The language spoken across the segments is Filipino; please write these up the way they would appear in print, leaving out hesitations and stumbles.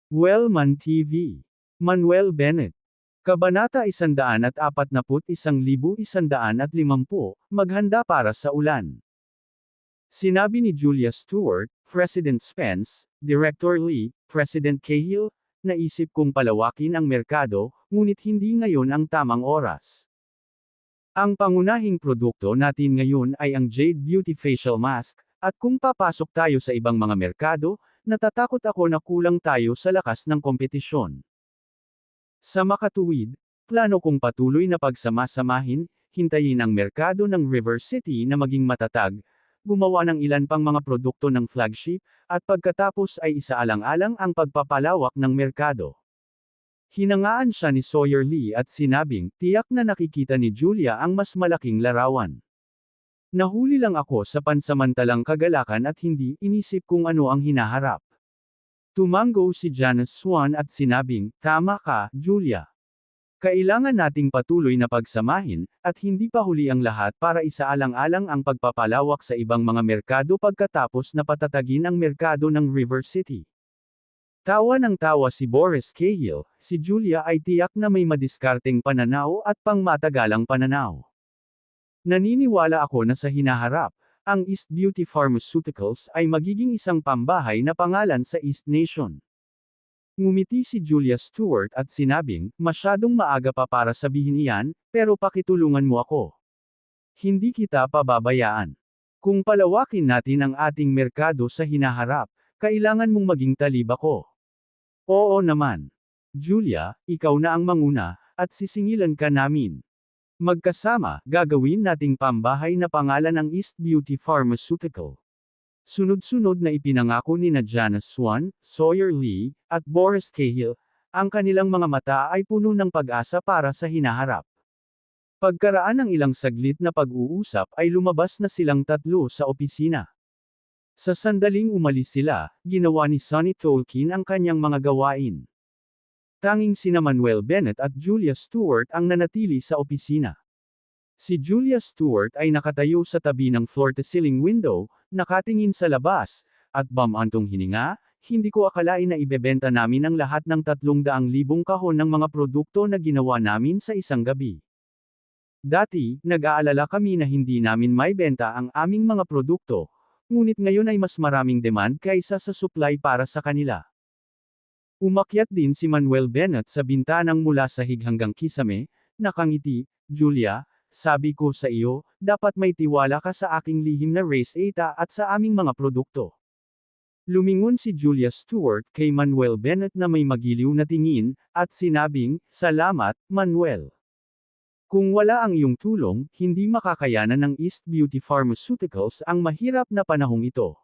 Wellman TV. Manuel Bennett. Kabanata 141,150, Maghanda para sa ulan. Sinabi ni Julia Stewart, President Spence, Director Lee, President Cahill, naisip kong palawakin ang merkado, ngunit hindi ngayon ang tamang oras. Ang pangunahing produkto natin ngayon ay ang Jade Beauty Facial Mask, at kung papasok tayo sa ibang mga merkado, natatakot ako na kulang tayo sa lakas ng kompetisyon. Sa makatuwid, plano kong patuloy na pagsamasamahin, hintayin ang merkado ng River City na maging matatag, gumawa ng ilan pang mga produkto ng flagship, at pagkatapos ay isaalang-alang ang pagpapalawak ng merkado. Hinangaan siya ni Sawyer Lee at sinabing, tiyak na nakikita ni Julia ang mas malaking larawan. Nahuli lang ako sa pansamantalang kagalakan at hindi inisip kung ano ang hinaharap. Tumango si Janice Swan at sinabing, tama ka, Julia. Kailangan nating patuloy na pagsamahin, at hindi pa huli ang lahat para isaalang-alang ang pagpapalawak sa ibang mga merkado pagkatapos na patatagin ang merkado ng River City. Tawa ng tawa si Boris Cahill, si Julia ay tiyak na may madiskarteng pananaw at pangmatagalang pananaw. Naniniwala ako na sa hinaharap, ang East Beauty Pharmaceuticals ay magiging isang pambahay na pangalan sa East Nation. Ngumiti si Julia Stewart at sinabing, masyadong maaga pa para sabihin iyan, pero pakitulungan mo ako. Hindi kita pababayaan. Kung palawakin natin ang ating merkado sa hinaharap, kailangan mong maging talib ako. Oo naman. Julia, ikaw na ang manguna, at sisingilan ka namin. Magkasama, gagawin nating pambahay na pangalan ang East Beauty Pharmaceutical. Sunod-sunod na ipinangako ni Janice Swan, Sawyer Lee, at Boris Cahill, ang kanilang mga mata ay puno ng pag-asa para sa hinaharap. Pagkaraan ng ilang saglit na pag-uusap ay lumabas na silang tatlo sa opisina. Sa sandaling umalis sila, ginawa ni Sonny Tolkien ang kanyang mga gawain. Tanging sina Manuel Bennett at Julia Stewart ang nanatili sa opisina. Si Julia Stewart ay nakatayo sa tabi ng floor-to-ceiling window, nakatingin sa labas, at bamantong hininga, hindi ko akalain na ibebenta namin ang lahat ng 300,000 kahon ng mga produkto na ginawa namin sa isang gabi. Dati, nag-aalala kami na hindi namin maibenta ang aming mga produkto, ngunit ngayon ay mas maraming demand kaysa sa supply para sa kanila. Umakyat din si Manuel Bennett sa bintanang mula sahig hanggang kisame, nakangiti, Julia, sabi ko sa iyo, dapat may tiwala ka sa aking lihim na race eta at sa aming mga produkto. Lumingon si Julia Stewart kay Manuel Bennett na may magiliw na tingin, at sinabing, salamat, Manuel. Kung wala ang iyong tulong, hindi makakayanan ng East Beauty Pharmaceuticals ang mahirap na panahong ito.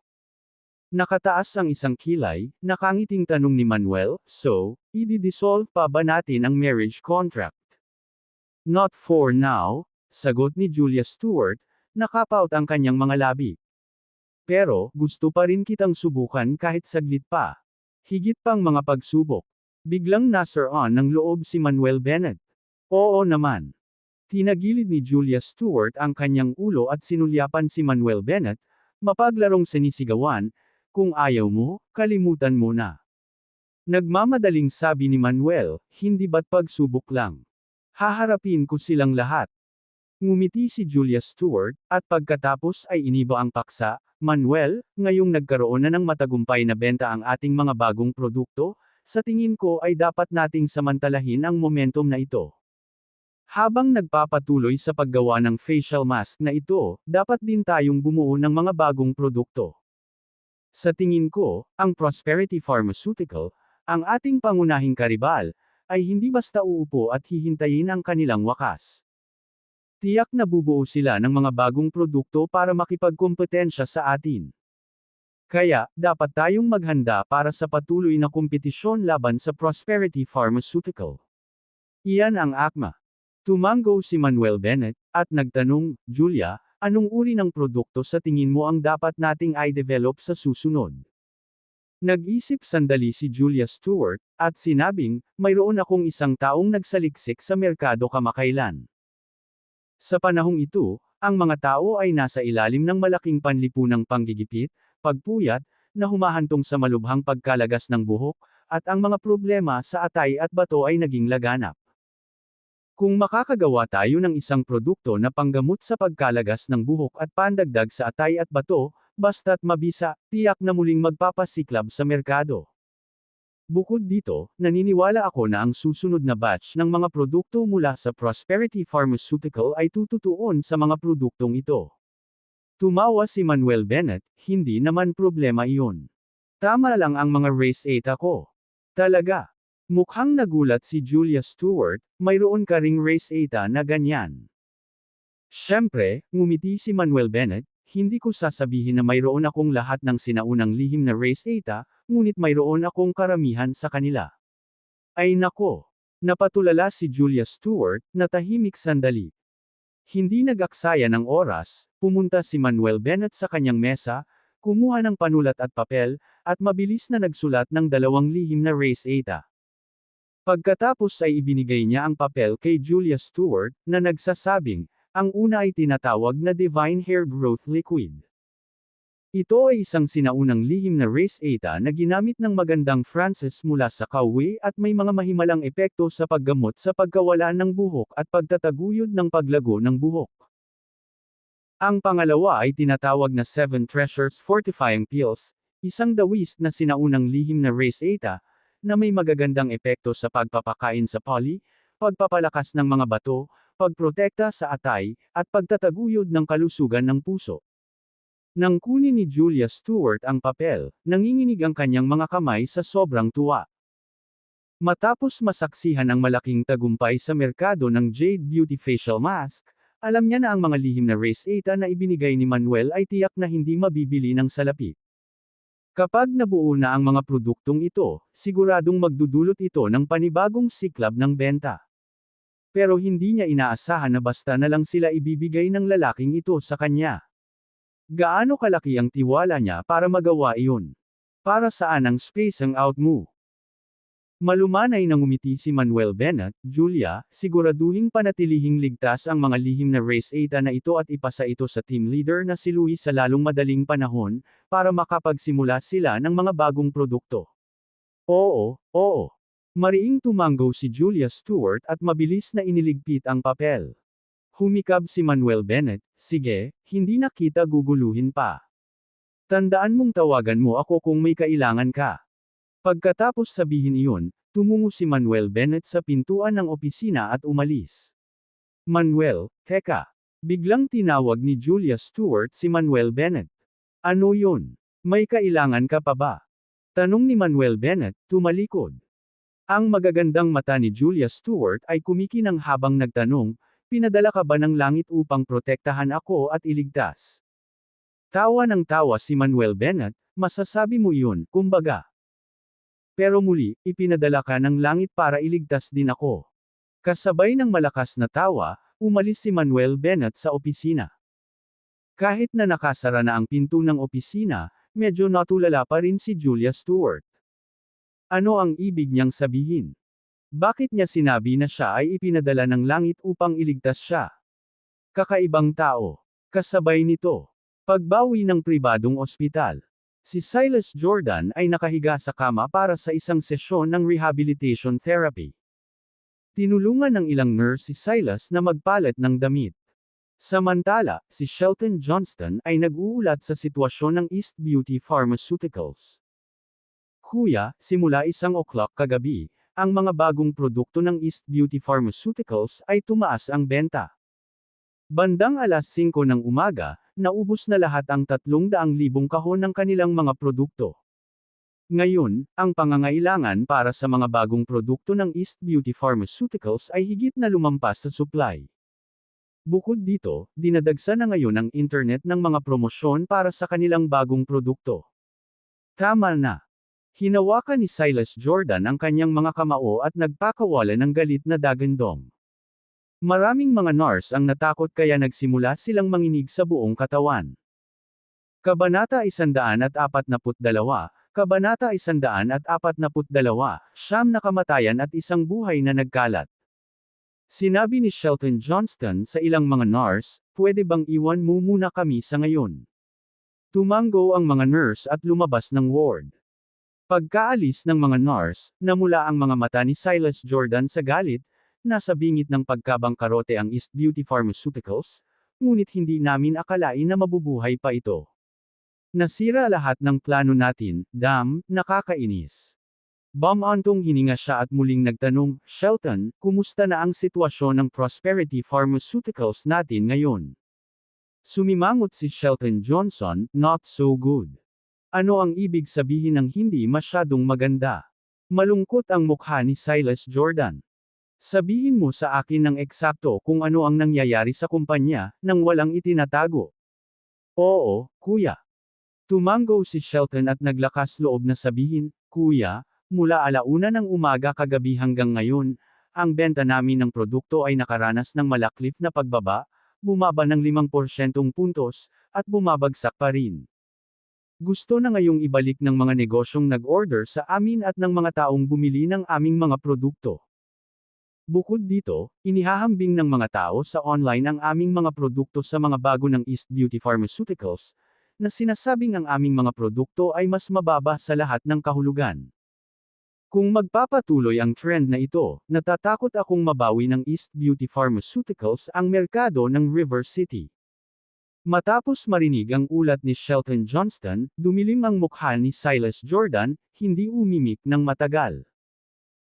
Nakataas ang isang kilay, nakangiting tanong ni Manuel, so, i-dissolve pa ba natin ang marriage contract? Not for now, sagot ni Julia Stewart, nakapaut ang kanyang mga labi. Pero, gusto pa rin kitang subukan kahit saglit pa. Higit pang mga pagsubok. Biglang nasar-on ng loob si Manuel Bennett. Oo naman. Tinagilid ni Julia Stewart ang kanyang ulo at sinulyapan si Manuel Bennett, mapaglarong sinisigawan, kung ayaw mo, kalimutan mo na. Nagmamadaling sabi ni Manuel, hindi ba't pagsubok lang? Haharapin ko silang lahat. Ngumiti si Julia Stewart, at pagkatapos ay iniba ang paksa, Manuel, ngayong nagkaroon na ng matagumpay na benta ang ating mga bagong produkto, sa tingin ko ay dapat nating samantalahin ang momentum na ito. Habang nagpapatuloy sa paggawa ng facial mask na ito, dapat din tayong bumuo ng mga bagong produkto. Sa tingin ko, ang Prosperity Pharmaceutical, ang ating pangunahing karibal, ay hindi basta uupo at hihintayin ang kanilang wakas. Tiyak na bubuo sila ng mga bagong produkto para makipagkompetensya sa atin. Kaya, dapat tayong maghanda para sa patuloy na kompetisyon laban sa Prosperity Pharmaceutical. Iyan ang akma. Tumango si Manuel Bennett, at nagtanong, Julia, anong uri ng produkto sa tingin mo ang dapat nating i-develop sa susunod? Nag-isip sandali si Julia Stewart, at sinabing, mayroon akong isang taong nagsaliksik sa merkado kamakailan. Sa panahong ito, ang mga tao ay nasa ilalim ng malaking panlipunang panggigipit, pagpuyat, na humahantong sa malubhang pagkalagas ng buhok, at ang mga problema sa atay at bato ay naging laganap. Kung makakagawa tayo ng isang produkto na panggamot sa pagkalagas ng buhok at pandagdag sa atay at bato, basta't mabisa, tiyak na muling magpapasiklab sa merkado. Bukod dito, naniniwala ako na ang susunod na batch ng mga produkto mula sa Prosperity Pharmaceutical ay tututuon sa mga produktong ito. Tumawa si Manuel Bennett, hindi naman problema iyon. Tama lang ang mga race 8 ako. Talaga. Mukhang nagulat si Julia Stewart, mayroon ka ring race 8 na ganyan. Siyempre, ngumiti si Manuel Bennett, hindi ko sasabihin na mayroon akong lahat ng sinaunang lihim na race 8, ngunit mayroon akong karamihan sa kanila. Ay nako! Napatulala si Julia Stewart, na tahimik sandali. Hindi nag-aksaya ng oras, pumunta si Manuel Bennett sa kanyang mesa, kumuha ng panulat at papel, at mabilis na nagsulat ng 2 lihim na race 8. Pagkatapos ay ibinigay niya ang papel kay Julia Stewart, na nagsasabing, ang una ay tinatawag na Divine Hair Growth Liquid. Ito ay isang sinaunang lihim na race 8 na ginamit ng magandang Frances mula sa kauwi at may mga mahimalang epekto sa paggamot sa pagkawala ng buhok at pagtataguyod ng paglago ng buhok. Ang pangalawa ay tinatawag na 7 Treasures Fortifying Pills, isang dawis na sinaunang lihim na race 8, na may magagandang epekto sa pagpapakain sa poly, pagpapalakas ng mga bato, pagprotekta sa atay, at pagtataguyod ng kalusugan ng puso. Nang kunin ni Julia Stewart ang papel, nanginginig ang kanyang mga kamay sa sobrang tuwa. Matapos masaksihan ang malaking tagumpay sa merkado ng Jade Beauty Facial Mask, alam niya na ang mga lihim na race 8 na ibinigay ni Manuel ay tiyak na hindi mabibili ng salapi. Kapag nabuo na ang mga produktong ito, siguradong magdudulot ito ng panibagong siklab ng benta. Pero hindi niya inaasahan na basta na lang sila ibibigay ng lalaking ito sa kanya. Gaano kalaki ang tiwala niya para magawa iyon? Para saan ang space ang out mo? Malumanay na ngumiti si Manuel Bennett, Julia, siguraduhing panatilihing ligtas ang mga lihim na race 8 na ito at ipasa ito sa team leader na si Louis sa lalong madaling panahon, para makapagsimula sila ng mga bagong produkto. Oo. Mariing tumanggo si Julia Stewart at mabilis na iniligpit ang papel. Humikab si Manuel Bennett, sige, hindi na kita guguluhin pa. Tandaan mong tawagan mo ako kung may kailangan ka. Pagkatapos sabihin iyon, tumungo si Manuel Bennett sa pintuan ng opisina at umalis. Manuel, teka. Biglang tinawag ni Julia Stewart si Manuel Bennett. Ano yun? May kailangan ka pa ba? Tanong ni Manuel Bennett, tumalikod. Ang magagandang mata ni Julia Stewart ay kumikinang habang nagtanong, pinadala ka ba ng langit upang protektahan ako at iligtas? Tawa ng tawa si Manuel Bennett, masasabi mo iyon, kumbaga. Pero muli, ipinadala ka ng langit para iligtas din ako. Kasabay ng malakas na tawa, umalis si Manuel Bennett sa opisina. Kahit na nakasara na ang pinto ng opisina, medyo natulala pa rin si Julia Stewart. Ano ang ibig niyang sabihin? Bakit niya sinabi na siya ay ipinadala ng langit upang iligtas siya? Kakaibang tao. Kasabay nito, pagbawi ng pribadong ospital. Si Silas Jordan ay nakahiga sa kama para sa isang sesyon ng rehabilitation therapy. Tinulungan ng ilang nurse si Silas na magpalit ng damit. Samantala, si Shelton Johnston ay nag-uulat sa sitwasyon ng East Beauty Pharmaceuticals. Kuya, simula 1:00 kagabi, ang mga bagong produkto ng East Beauty Pharmaceuticals ay tumaas ang benta. Bandang 5:00 ng umaga, naubos na lahat ang 300,000 kahon ng kanilang mga produkto. Ngayon, ang pangangailangan para sa mga bagong produkto ng East Beauty Pharmaceuticals ay higit na lumampas sa supply. Bukod dito, dinadagsa na ngayon ang internet ng mga promosyon para sa kanilang bagong produkto. Tama na. Hinawakan ni Silas Jordan ang kanyang mga kamao at nagpakawala ng galit na dagandong. Maraming mga nurse ang natakot kaya nagsimula silang manginig sa buong katawan. Kabanata 142, Kabanata 142, siyam na kamatayan at isang buhay na nagkalat. Sinabi ni Shelton Johnston sa ilang mga nurse, pwede bang iwan mo muna kami sa ngayon? Tumanggo ang mga nurse at lumabas ng ward. Pagkaalis ng mga NARS, namula ang mga mata ni Silas Jordan sa galit, nasa bingit ng pagkabangkarote ang East Beauty Pharmaceuticals, ngunit hindi namin akalain na mabubuhay pa ito. Nasira lahat ng plano natin, damn, nakakainis. Bumantong hininga siya at muling nagtanong, Shelton, kumusta na ang sitwasyon ng Prosperity Pharmaceuticals natin ngayon? Sumimangot si Shelton Johnson, not so good. Ano ang ibig sabihin ng hindi masyadong maganda? Malungkot ang mukha ni Silas Jordan. Sabihin mo sa akin ng eksakto kung ano ang nangyayari sa kumpanya, nang walang itinatago. Oo, kuya. Tumango si Shelton at naglakas loob na sabihin, Kuya, mula 1:00 ng umaga kagabi hanggang ngayon, ang benta namin ng produkto ay nakaranas ng malaklif na pagbaba, bumaba ng 5% puntos, at bumabagsak pa rin. Gusto na ngayong ibalik ng mga negosyong nag-order sa amin at ng mga taong bumili ng aming mga produkto. Bukod dito, inihahambing ng mga tao sa online ang aming mga produkto sa mga bago ng East Beauty Pharmaceuticals, na sinasabing ang aming mga produkto ay mas mababa sa lahat ng kahulugan. Kung magpapatuloy ang trend na ito, natatakot akong mabawi ng East Beauty Pharmaceuticals ang merkado ng River City. Matapos marinig ang ulat ni Shelton Johnston, dumilim ang mukha ni Silas Jordan, hindi umimik ng matagal.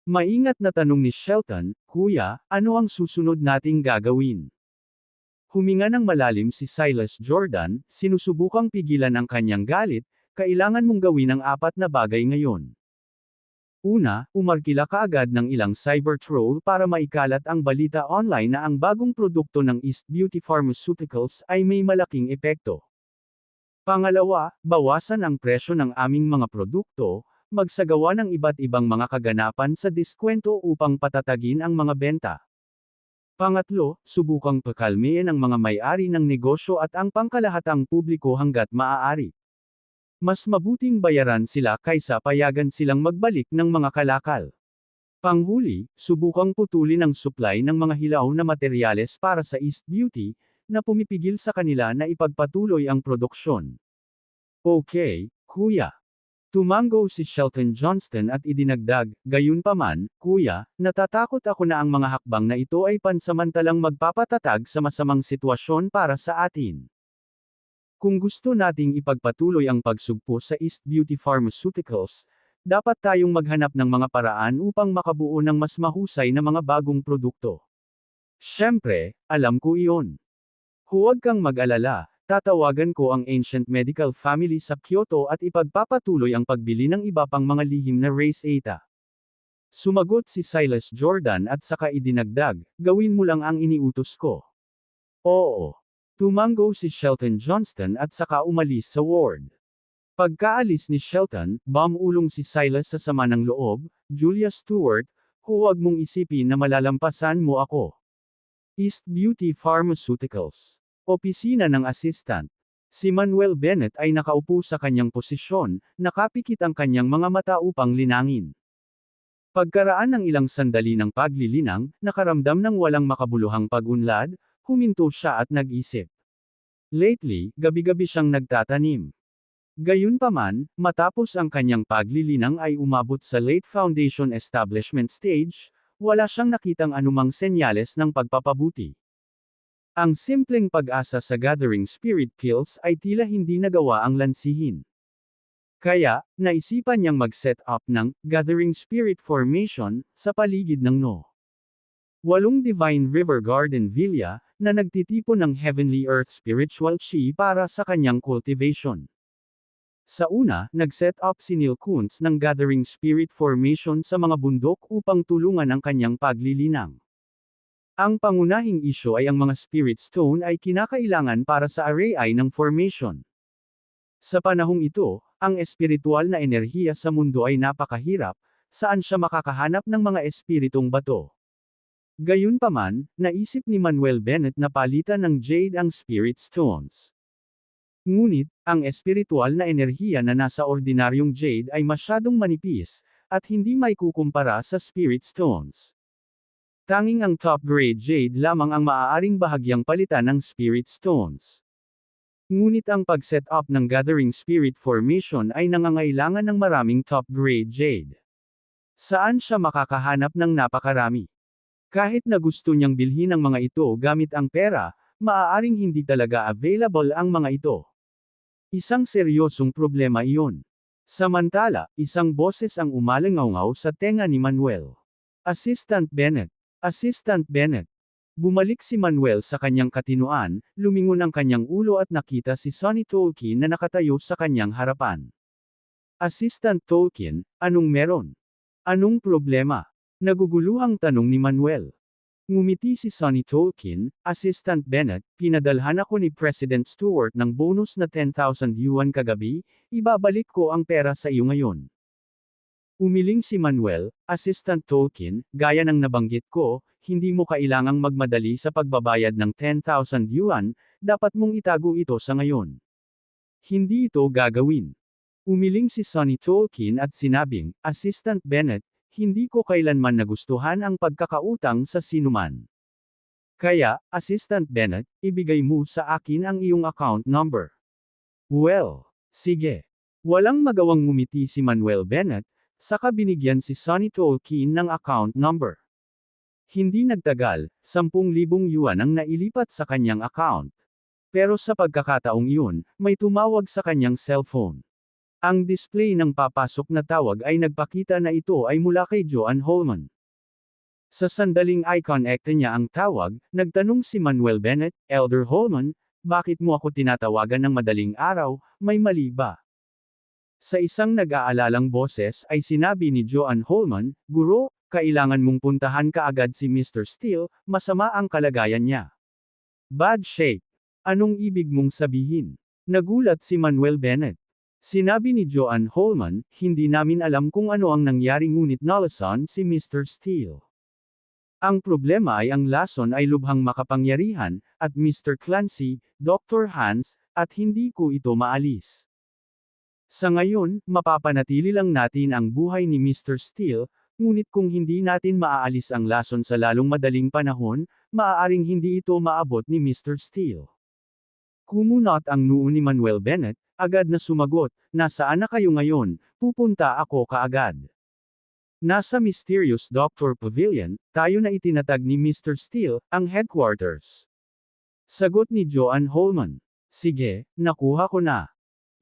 Maingat na tanong ni Shelton, Kuya, ano ang susunod nating gagawin? Huminga ng malalim si Silas Jordan, sinusubukang pigilan ang kanyang galit, kailangan mong gawin ang 4 na bagay ngayon. Una, umarkila kaagad ng ilang cyber troll para maikalat ang balita online na ang bagong produkto ng East Beauty Pharmaceuticals ay may malaking epekto. Pangalawa, bawasan ang presyo ng aming mga produkto, magsagawa ng iba't ibang mga kaganapan sa diskwento upang patatagin ang mga benta. Pangatlo, subukang pakalmein ang mga may-ari ng negosyo at ang pangkalahatang publiko hangga't maaari. Mas mabuting bayaran sila kaysa payagan silang magbalik ng mga kalakal. Panghuli, subukang putulin ang supply ng mga hilaw na materyales para sa East Beauty, na pumipigil sa kanila na ipagpatuloy ang produksyon. Okay, kuya. Tumango si Shelton Johnston at idinagdag, gayunpaman, kuya, natatakot ako na ang mga hakbang na ito ay pansamantalang magpapatatag sa masamang sitwasyon para sa atin. Kung gusto nating ipagpatuloy ang pagsugpo sa East Beauty Pharmaceuticals, dapat tayong maghanap ng mga paraan upang makabuo ng mas mahusay na mga bagong produkto. Siyempre, alam ko iyon. Huwag kang mag-alala, tatawagan ko ang Ancient Medical Family sa Kyoto at ipagpapatuloy ang pagbili ng iba pang mga lihim na Race Eta. Sumagot si Silas Jordan at saka idinagdag, gawin mo lang ang iniutos ko. Oo. Tumango si Shelton Johnston at saka umalis sa ward. Pagkaalis ni Shelton, bumulong si Silas sa sama ng loob, Julia Stewart, huwag mong isipin na malalampasan mo ako. East Beauty Pharmaceuticals. Opisina ng Assistant. Si Manuel Bennett ay nakaupo sa kanyang posisyon, nakapikit ang kanyang mga mata upang linangin. Pagkaraan ng ilang sandali ng paglilinang, nakaramdam ng walang makabuluhang pag-unlad, huminto siya at nag-isip. Lately, gabi-gabi siyang nagtatanim. Gayunpaman, matapos ang kanyang paglilinang ay umabot sa late foundation establishment stage, wala siyang nakitang anumang senyales ng pagpapabuti. Ang simpleng pag-asa sa Gathering Spirit Pills ay tila hindi nagawa ang lansihin. Kaya, naisipan niyang mag-set up ng Gathering Spirit Formation sa paligid ng No. 8 Divine River Garden Villa, na nagtitipon ng Heavenly Earth Spiritual Chi para sa kanyang cultivation. Sa una, nag-set up si Neil Kuntz ng Gathering Spirit Formation sa mga bundok upang tulungan ang kanyang paglilinang. Ang pangunahing isyu ay ang mga Spirit Stone ay kinakailangan para sa array ng formation. Sa panahong ito, ang espiritual na enerhiya sa mundo ay napakahirap, saan siya makakahanap ng mga espiritong bato. Gayunpaman, naisip ni Manuel Bennett na palitan ng jade ang spirit stones. Ngunit, ang espiritual na enerhiya na nasa ordinaryong jade ay masyadong manipis, at hindi maikukumpara sa spirit stones. Tanging ang top-grade jade lamang ang maaaring bahagyang palitan ng spirit stones. Ngunit ang pag-set up ng Gathering Spirit Formation ay nangangailangan ng maraming top-grade jade. Saan siya makakahanap ng napakarami? Kahit na gusto niyang bilhin ang mga ito gamit ang pera, maaaring hindi talaga available ang mga ito. Isang seryosong problema iyon. Samantala, isang boses ang umalingaw sa tenga ni Manuel. Assistant Bennett. Assistant Bennett. Bumalik si Manuel sa kanyang katinuan, lumingon ang kanyang ulo at nakita si Sonny Tolkien na nakatayo sa kanyang harapan. Assistant Tolkien, anong meron? Anong problema? Naguguluhang tanong ni Manuel. Ngumiti si Sonny Tolkien, Assistant Bennett, pinadalhan ako ni President Stewart ng bonus na 10,000 yuan kagabi, ibabalik ko ang pera sa iyo ngayon. Umiling si Manuel, Assistant Tolkien, gaya ng nabanggit ko, hindi mo kailangang magmadali sa pagbabayad ng 10,000 yuan, dapat mong itago ito sa ngayon. Hindi ito gagawin. Umiling si Sonny Tolkien at sinabing, Assistant Bennett, hindi ko kailanman nagustuhan ang pagkakautang sa sinuman. Kaya, Assistant Bennett, ibigay mo sa akin ang iyong account number. Well, sige. Walang magawang ngumiti si Manuel Bennett, saka binigyan si Sonny Tolkien ng account number. Hindi nagtagal, 10,000 yuan ang nailipat sa kanyang account. Pero sa pagkakataong iyon, may tumawag sa kanyang cellphone. Ang display ng papasok na tawag ay nagpakita na ito ay mula kay Joan Holman. Sa sandaling i-connect niya ang tawag, nagtanong si Manuel Bennett, Elder Holman, bakit mo ako tinatawagan ng madaling araw, may mali ba? Sa isang nag-aalalang boses ay sinabi ni Joan Holman, Guro, kailangan mong puntahan kaagad si Mr. Steele, masama ang kalagayan niya. Bad shape. Anong ibig mong sabihin? Nagulat si Manuel Bennett. Sinabi ni Joan Holman, hindi namin alam kung ano ang nangyari ngunit nalason si Mr. Steele. Ang problema ay ang lason ay lubhang makapangyarihan, at Mr. Clancy, Dr. Hans, at hindi ko ito maalis. Sa ngayon, mapapanatili lang natin ang buhay ni Mr. Steele, ngunit kung hindi natin maaalis ang lason sa lalong madaling panahon, maaaring hindi ito maabot ni Mr. Steele. Kumunot ang noo ni Manuel Bennett, agad na sumagot, nasaan na kayo ngayon, pupunta ako kaagad. Nasa Mysterious Doctor Pavilion, tayo na itinatag ni Mr. Steele, ang headquarters. Sagot ni Joan Holman. Sige, nakuha ko na.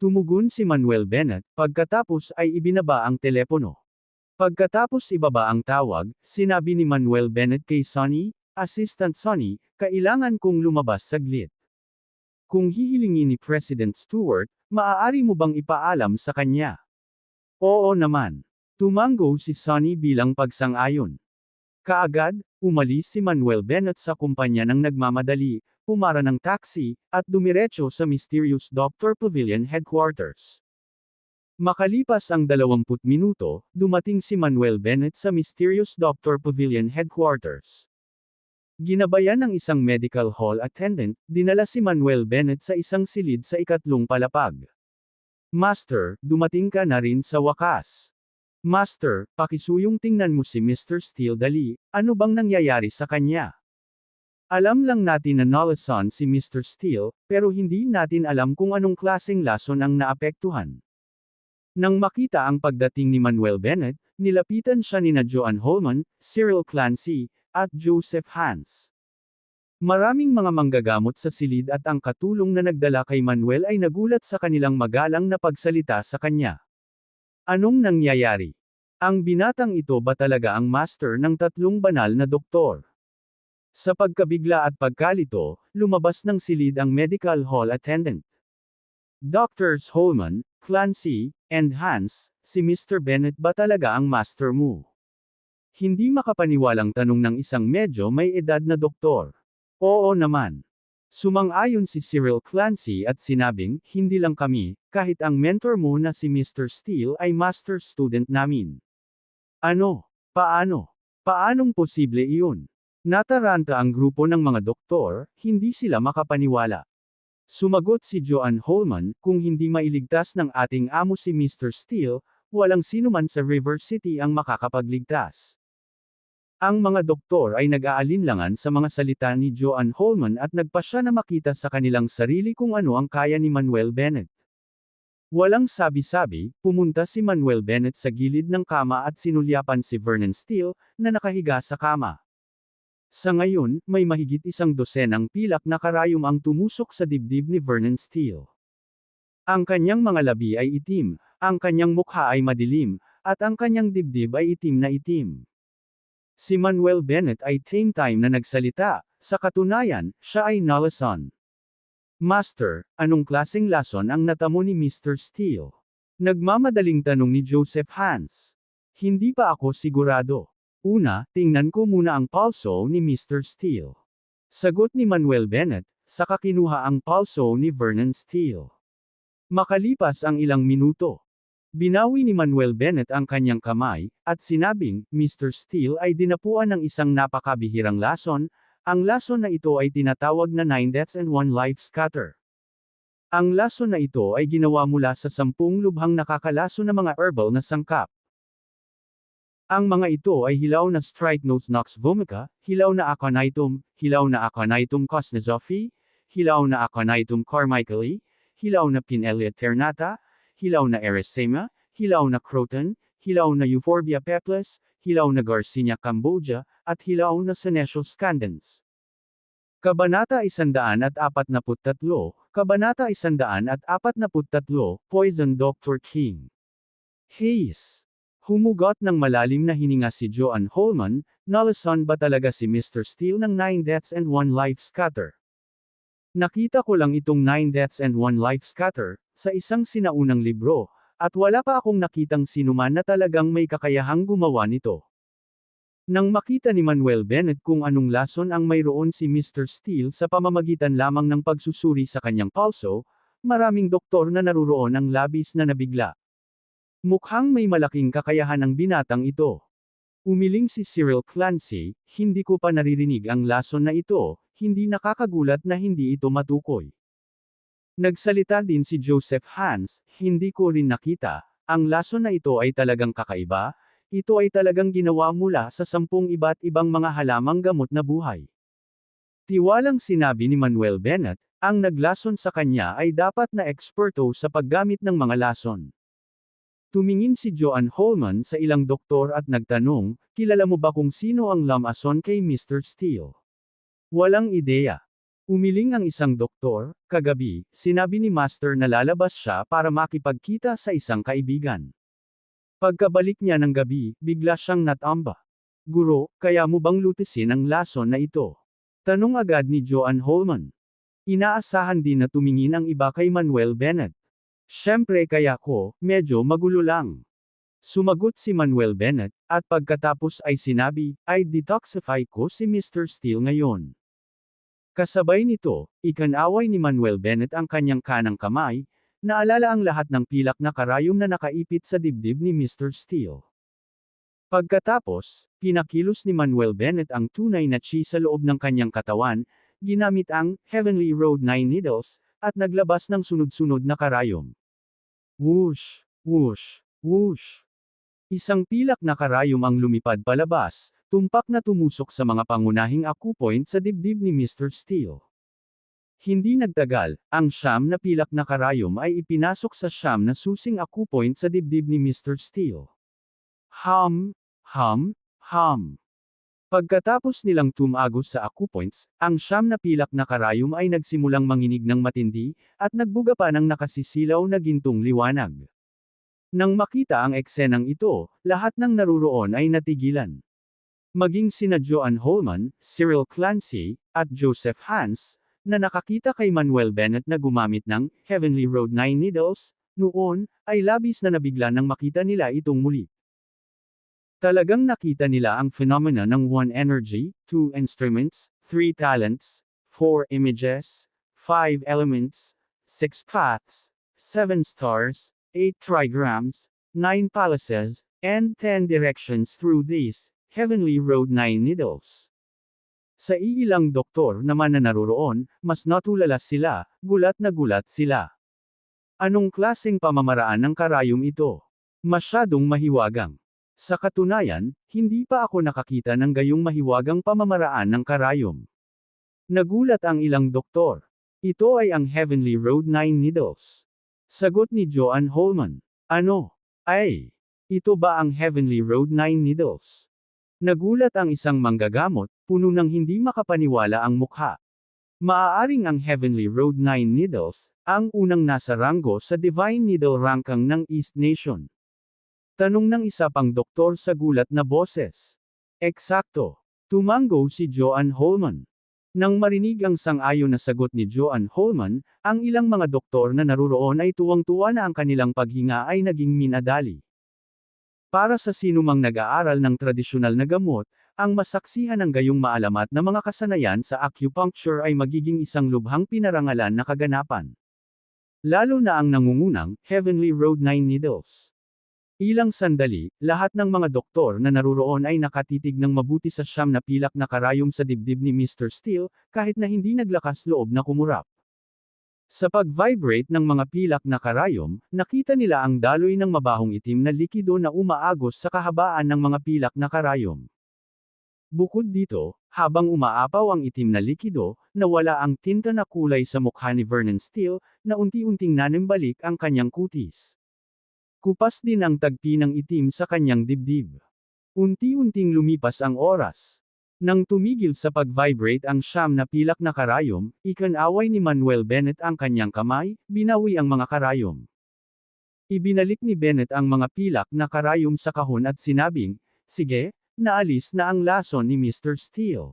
Tumugon si Manuel Bennett, pagkatapos ay ibinaba ang telepono. Pagkatapos ibaba ang tawag, sinabi ni Manuel Bennett kay Sonny, Assistant Sonny, kailangan kong lumabas saglit. Kung hihilingin ni President Stewart, maaari mo bang ipaalam sa kanya? Oo naman. Tumango si Sonny bilang pagsang-ayon. Kaagad, umalis si Manuel Bennett sa kumpanya ng nagmamadali, pumara ng taxi, at dumiretso sa Mysterious Doctor Pavilion Headquarters. Makalipas ang 20 minuto, dumating si Manuel Bennett sa Mysterious Doctor Pavilion Headquarters. Ginabayan ng isang medical hall attendant, dinala si Manuel Bennett sa isang silid sa ikatlong palapag. Master, dumating ka na rin sa wakas. Master, pakisuyong tingnan mo si Mr. Steele dali, ano bang nangyayari sa kanya? Alam lang natin na nalason si Mr. Steele, pero hindi natin alam kung anong klaseng lason ang naapektuhan. Nang makita ang pagdating ni Manuel Bennett, nilapitan siya nina Joan Holman, Cyril Clancy, at Joseph Hans. Maraming mga manggagamot sa silid at ang katulong na nagdala kay Manuel ay nagulat sa kanilang magalang na pagsalita sa kanya. Anong nangyayari? Ang binatang ito ba talaga ang master ng 3 banal na doktor? Sa pagkabigla at pagkalito, lumabas ng silid ang medical hall attendant. Doctors Holman, Clancy, and Hans, si Mr. Bennett ba talaga ang master mo? Hindi makapaniwalang tanong ng isang medyo may edad na doktor. Oo naman. Sumang-ayon si Cyril Clancy at sinabing, hindi lang kami, kahit ang mentor mo na si Mr. Steele ay master student namin. Ano? Paano? Paanong posible iyon? Nataranta ang grupo ng mga doktor, hindi sila makapaniwala. Sumagot si Joan Holman, kung hindi mailigtas ng ating amo si Mr. Steele, walang sinuman sa River City ang makakapagligtas. Ang mga doktor ay nag-aalinlangan sa mga salita ni Joan Holman at nagpasya na makita sa kanilang sarili kung ano ang kaya ni Manuel Bennett. Walang sabi-sabi, pumunta si Manuel Bennett sa gilid ng kama at sinulyapan si Vernon Steele, na nakahiga sa kama. Sa ngayon, may mahigit 100 pilak na karayom ang tumusok sa dibdib ni Vernon Steele. Ang kanyang mga labi ay itim, ang kanyang mukha ay madilim, at ang kanyang dibdib ay itim na itim. Si Manuel Bennett ay same time na nagsalita, sa katunayan, siya ay nalason. Master, anong klaseng lason ang natamo ni Mr. Steele? Nagmamadaling tanong ni Joseph Hans. Hindi pa ako sigurado. Una, tingnan ko muna ang pulso ni Mr. Steele. Sagot ni Manuel Bennett, saka kinuha ang pulso ni Vernon Steele. Makalipas ang ilang minuto, binawi ni Manuel Bennett ang kanyang kamay, at sinabing, Mr. Steele ay dinapuan ng isang napakabihirang lason. Ang lason na ito ay tinatawag na 9 deaths and 1 life scatter. Ang lason na ito ay ginawa mula sa 10 lubhang nakakalaso na mga herbal na sangkap. Ang mga ito ay hilaw na Strychnos nox vomica, hilaw na Aconitum cosnezophi, hilaw na Aconitum carmichaeli, hilaw na Pinellia ternata, hilaw na Erythema, hilaw na Croton, hilaw na Euphorbia peplis, hilaw na Garcinia cambogia, at hilaw na Senecio scandens. Kabanata 143, Kabanata 143, Poison Dr. King. Hayes. Humugot ng malalim na hininga si Joan Holman, nalason ba talaga si Mr. Steele ng 9 deaths and 1 life scatter? Nakita ko lang itong 9 deaths and 1 life scatter, sa isang sinaunang libro, at wala pa akong nakitang sinuman na talagang may kakayahang gumawa nito. Nang makita ni Manuel Bennett kung anong lason ang mayroon si Mr. Steele sa pamamagitan lamang ng pagsusuri sa kanyang pulso, maraming doktor na naruroon ang labis na nabigla. Mukhang may malaking kakayahan ang binatang ito. Umiling si Cyril Clancy, hindi ko pa naririnig ang lason na ito, hindi nakakagulat na hindi ito matukoy. Nagsalita din si Joseph Hans, hindi ko rin nakita, ang lason na ito ay talagang kakaiba. Ito ay talagang ginawa mula sa 10 iba't ibang mga halamang gamot na buhay. Tiwalang sinabi ni Manuel Bennett, ang naglason sa kanya ay dapat na eksperto sa paggamit ng mga lason. Tumingin si Joan Holman sa ilang doktor at nagtanong, kilala mo ba kung sino ang lumason kay Mr. Steele? Walang ideya. Umiling ang isang doktor, kagabi, sinabi ni Master na lalabas siya para makipagkita sa isang kaibigan. Pagkabalik niya ng gabi, bigla siyang natamba. Guro, kaya mo bang lutisin ang lason na ito? Tanong agad ni Joan Holman. Inaasahan din na tumingin ang iba kay Manuel Bennett. Siyempre kaya ko, medyo magulo lang. Sumagot si Manuel Bennett, at pagkatapos ay sinabi, ay detoxify ko si Mr. Steele ngayon. Kasabay nito, ikanaway ni Manuel Bennett ang kanyang kanang kamay, naalala ang lahat ng pilak na karayom na nakaipit sa dibdib ni Mr. Steele. Pagkatapos, pinakilos ni Manuel Bennett ang tunay na chi sa loob ng kanyang katawan, ginamit ang Heavenly Road 9 needles, at naglabas ng sunod-sunod na karayom. Whoosh! Whoosh! Whoosh! Isang pilak na karayom ang lumipad palabas, tumpak na tumusok sa mga pangunahing acupoint sa dibdib ni Mr. Steele. Hindi nagtagal, ang 9 na pilak na karayom ay ipinasok sa 9 na susing acupoint sa dibdib ni Mr. Steele. Hum, hum, hum. Pagkatapos nilang tumagos sa acupoints, ang 9 na pilak na karayom ay nagsimulang manginig ng matindi, at nagbuga pa ng nakasisilaw na gintong liwanag. Nang makita ang eksenang ito, lahat ng naruroon ay natigilan. Maging sina Joan Holman, Cyril Clancy, at Joseph Hans, na nakakita kay Manuel Bennett na gumamit ng Heavenly Road 9 needles, noon, ay labis na nabigla nang makita nila itong muli. Talagang nakita nila ang phenomena ng 1 energy, 2 instruments, 3 talents, 4 images, 5 elements, 6 paths, 7 stars, 8 trigrams, 9 palaces, and 10 directions through these Heavenly Road 9 needles. Sa iilang doktor naman na naruroon, mas natulala sila, gulat na gulat sila. Anong klaseng pamamaraan ng karayom ito? Masyadong mahiwagang. Sa katunayan, hindi pa ako nakakita ng gayong mahiwagang pamamaraan ng karayom. Nagulat ang ilang doktor. Ito ay ang Heavenly Road 9 Needles. Sagot ni Joanne Holman. Ano? Ay! Ito ba ang Heavenly Road 9 Needles? Nagulat ang isang manggagamot, puno ng hindi makapaniwala ang mukha. Maaaring ang Heavenly Road 9 Needles, ang unang nasa ranggo sa Divine Needle Ranking ng East Nation. Tanong ng isa pang doktor sa gulat na boses. Eksakto. Tumango si Joanne Holman. Nang marinig ang sang-ayon na sagot ni Joanne Holman, ang ilang mga doktor na naruroon ay tuwang-tuwa na ang kanilang paghinga ay naging minadali. Para sa sinumang nag-aaral ng tradisyonal na gamot, ang masaksihan ng gayong maalamat na mga kasanayan sa acupuncture ay magiging isang lubhang pinarangalan na kaganapan. Lalo na ang nangungunang, Heavenly Road 9 Needles. Ilang sandali, lahat ng mga doktor na naruroon ay nakatitig ng mabuti sa siyam na pilak na karayom sa dibdib ni Mr. Steele, kahit na hindi naglakas loob na kumurap. Sa pag-vibrate ng mga pilak na karayom, nakita nila ang daloy ng mabahong itim na likido na umaagos sa kahabaan ng mga pilak na karayom. Bukod dito, habang umaapaw ang itim na likido, nawala ang tinta na kulay sa mukha ni Vernon Steele, na unti-unting nanimbalik ang kanyang kutis. Kupas din ang tagpi ng itim sa kanyang dibdib. Unti-unting lumipas ang oras. Nang tumigil sa pag-vibrate ang siyam na pilak na karayom, ikinaway ni Manuel Bennett ang kanyang kamay, binawi ang mga karayom. Ibinalik ni Bennett ang mga pilak na karayom sa kahon at sinabing, "Sige, naalis na ang lason ni Mr. Steele."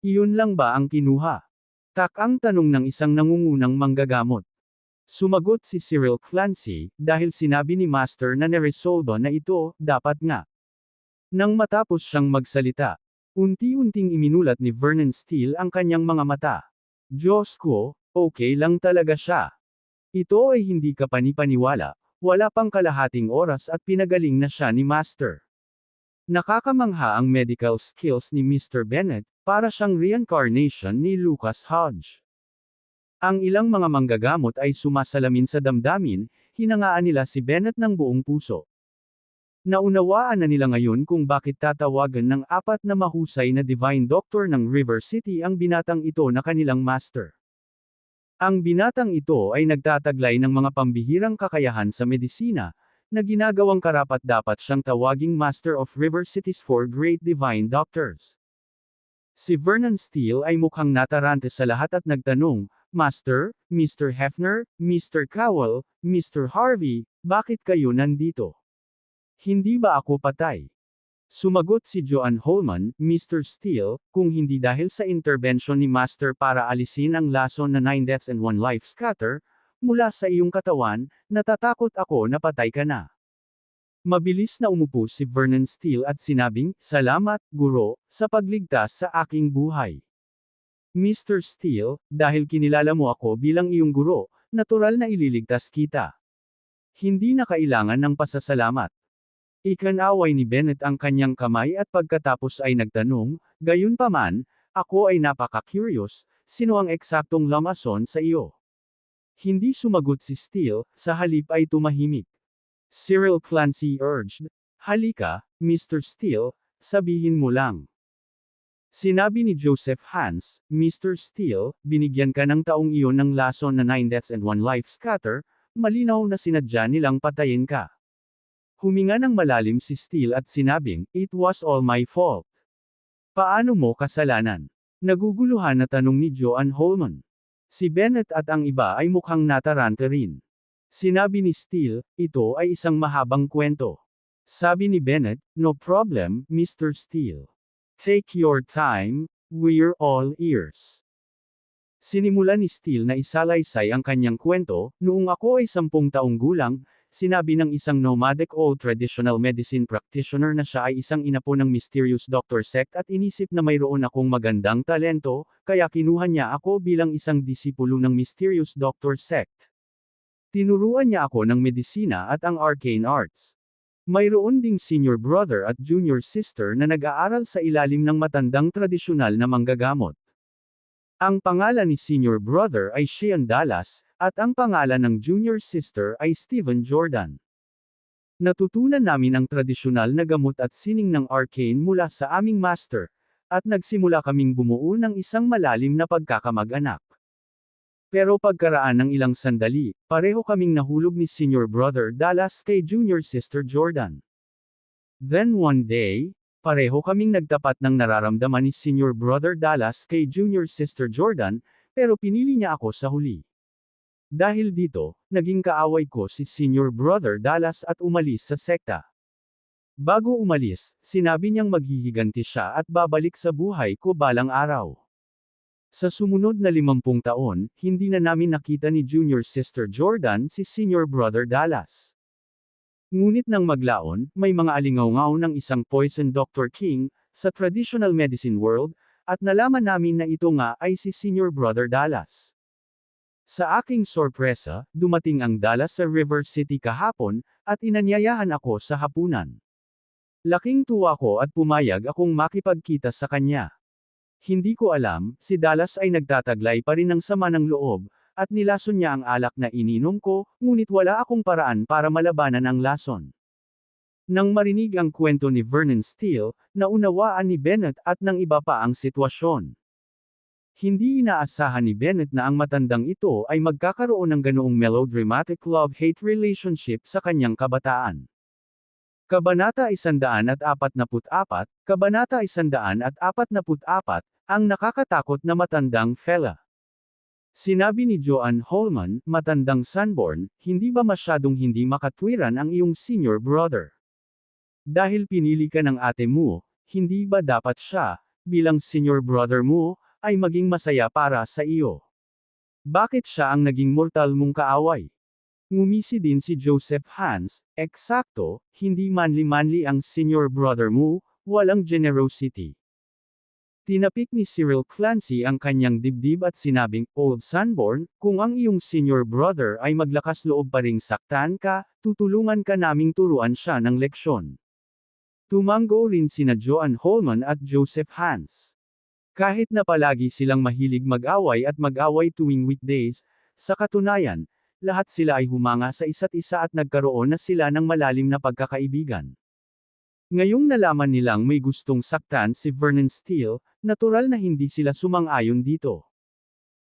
Iyon lang ba ang kinuha? Ang tanong ng isang nangungunang manggagamot. Sumagot si Cyril Clancy, dahil sinabi ni Master na neresolba na ito, dapat nga. Nang matapos siyang magsalita, unti-unting iminulat ni Vernon Steele ang kanyang mga mata. Diyos ko, okay lang talaga siya. Ito ay hindi kapanipaniwala, wala pang kalahating oras at pinagaling na siya ni Master. Nakakamangha ang medical skills ni Mr. Bennett, para siyang reincarnation ni Lucas Hodge. Ang ilang mga manggagamot ay sumasalamin sa damdamin, hinangaan nila si Bennett ng buong puso. Naunawaan na nila ngayon kung bakit tatawagan ng apat na mahusay na divine doctor ng River City ang binatang ito na kanilang master. Ang binatang ito ay nagtataglay ng mga pambihirang kakayahan sa medisina, na ginagawang karapat-dapat siyang tawaging Master of River City's four great divine doctors. Si Vernon Steele ay mukhang natarante sa lahat at nagtanong, "Master, Mr. Hefner, Mr. Cowell, Mr. Harvey, bakit kayo nandito? Hindi ba ako patay?" Sumagot si Joanne Holman, "Mr. Steele, kung hindi dahil sa intervention ni Master para alisin ang lason na 9 deaths and 1 life scatter, mula sa iyong katawan, natatakot ako na patay ka na." Mabilis na umupo si Vernon Steele at sinabing, "Salamat, Guro, sa pagligtas sa aking buhay. Mr. Steele, dahil kinilala mo ako bilang iyong guro, natural na ililigtas kita. Hindi na kailangan ng pasasalamat." Ikinaway ni Bennett ang kanyang kamay at pagkatapos ay nagtanong, "Gayunpaman, ako ay napaka-curious, sino ang eksaktong lamason sa iyo?" Hindi sumagot si Steele, sa halip ay tumahimik. Cyril Clancy urged, "Halika, Mr. Steele, sabihin mo lang." Sinabi ni Joseph Hans, "Mr. Steele, binigyan ka ng taong iyon ng lason na 9 deaths and 1 life scatter, malinaw na sinadya nilang patayin ka." Huminga ng malalim si Steele at sinabing, "It was all my fault." "Paano mo kasalanan?" Naguguluhan na tanong ni Joanne Holman. Si Bennett at ang iba ay mukhang natarante rin. Sinabi ni Steele, "Ito ay isang mahabang kwento." Sabi ni Bennett, "No problem, Mr. Steele. Take your time, we're all ears." Sinimula ni Steele na isalaysay ang kanyang kwento, "Noong ako ay 10 taong gulang, sinabi ng isang nomadic old traditional medicine practitioner na siya ay isang inapo ng mysterious doctor sect at inisip na mayroon akong magandang talento, kaya kinuha niya ako bilang isang disipulo ng mysterious doctor sect. Tinuruan niya ako ng medisina at ang arcane arts. Mayroon ding senior brother at junior sister na nag-aaral sa ilalim ng matandang tradisyonal na manggagamot. Ang pangalan ni senior brother ay Shean Dallas, at ang pangalan ng junior sister ay Stephen Jordan. Natutunan namin ang tradisyonal na gamot at sining ng arcane mula sa aming master, at nagsimula kaming bumuo ng isang malalim na pagkakamag-anak. Pero pagkaraan ng ilang sandali, pareho kaming nahulog ni Senior Brother Dallas kay Junior Sister Jordan. Then one day, pareho kaming nagtapat ng nararamdaman ni Senior Brother Dallas kay Junior Sister Jordan, pero pinili niya ako sa huli. Dahil dito, naging kaaway ko si Senior Brother Dallas at umalis sa sekta. Bago umalis, sinabi niyang maghihiganti siya at babalik sa buhay ko balang araw. Sa sumunod na 50 taon, hindi na namin nakita ni Junior Sister Jordan si Senior Brother Dallas. Ngunit nang maglaon, may mga alingaw-ngaw ng isang poison Dr. King, sa traditional medicine world, at nalaman namin na ito nga ay si Senior Brother Dallas. Sa aking sorpresa, dumating ang Dallas sa River City kahapon, at inanyayahan ako sa hapunan. Laking tuwa ko at pumayag akong makipagkita sa kanya. Hindi ko alam, si Dallas ay nagtataglay pa rin ng sama ng loob, at nilason niya ang alak na ininom ko, ngunit wala akong paraan para malabanan ang lason. Nang marinig ang kwento ni Vernon Steele, naunawaan ni Bennett at ng iba pa ang sitwasyon. Hindi inaasahan ni Bennett na ang matandang ito ay magkakaroon ng ganoong melodramatic love-hate relationship sa kanyang kabataan. Kabanata 144, Kabanata 144, ang nakakatakot na matandang fella. Sinabi ni Joanne Holman, matandang Sanborn, hindi ba masyadong hindi makatwiran ang iyong senior brother? Dahil pinili ka ng ate mo, hindi ba dapat siya, bilang senior brother mo, ay maging masaya para sa iyo? Bakit siya ang naging mortal mong kaaway? Ngumisi din si Joseph Hans, eksakto, hindi manly-manly ang senior brother mo, walang generosity. Tinapik ni Cyril Clancy ang kanyang dibdib at sinabing, Old Sanborn, kung ang iyong senior brother ay maglakas loob pa ring saktan ka, tutulungan ka naming turuan siya ng leksyon. Tumango rin sina Joanne Holman at Joseph Hans. Kahit na palagi silang mahilig mag-away at mag-away tuwing weekdays, sa katunayan, lahat sila ay humanga sa isa't isa at nagkaroon na sila ng malalim na pagkakaibigan. Ngayong nalaman nilang may gustong saktan si Vernon Steele, natural na hindi sila sumang-ayon dito.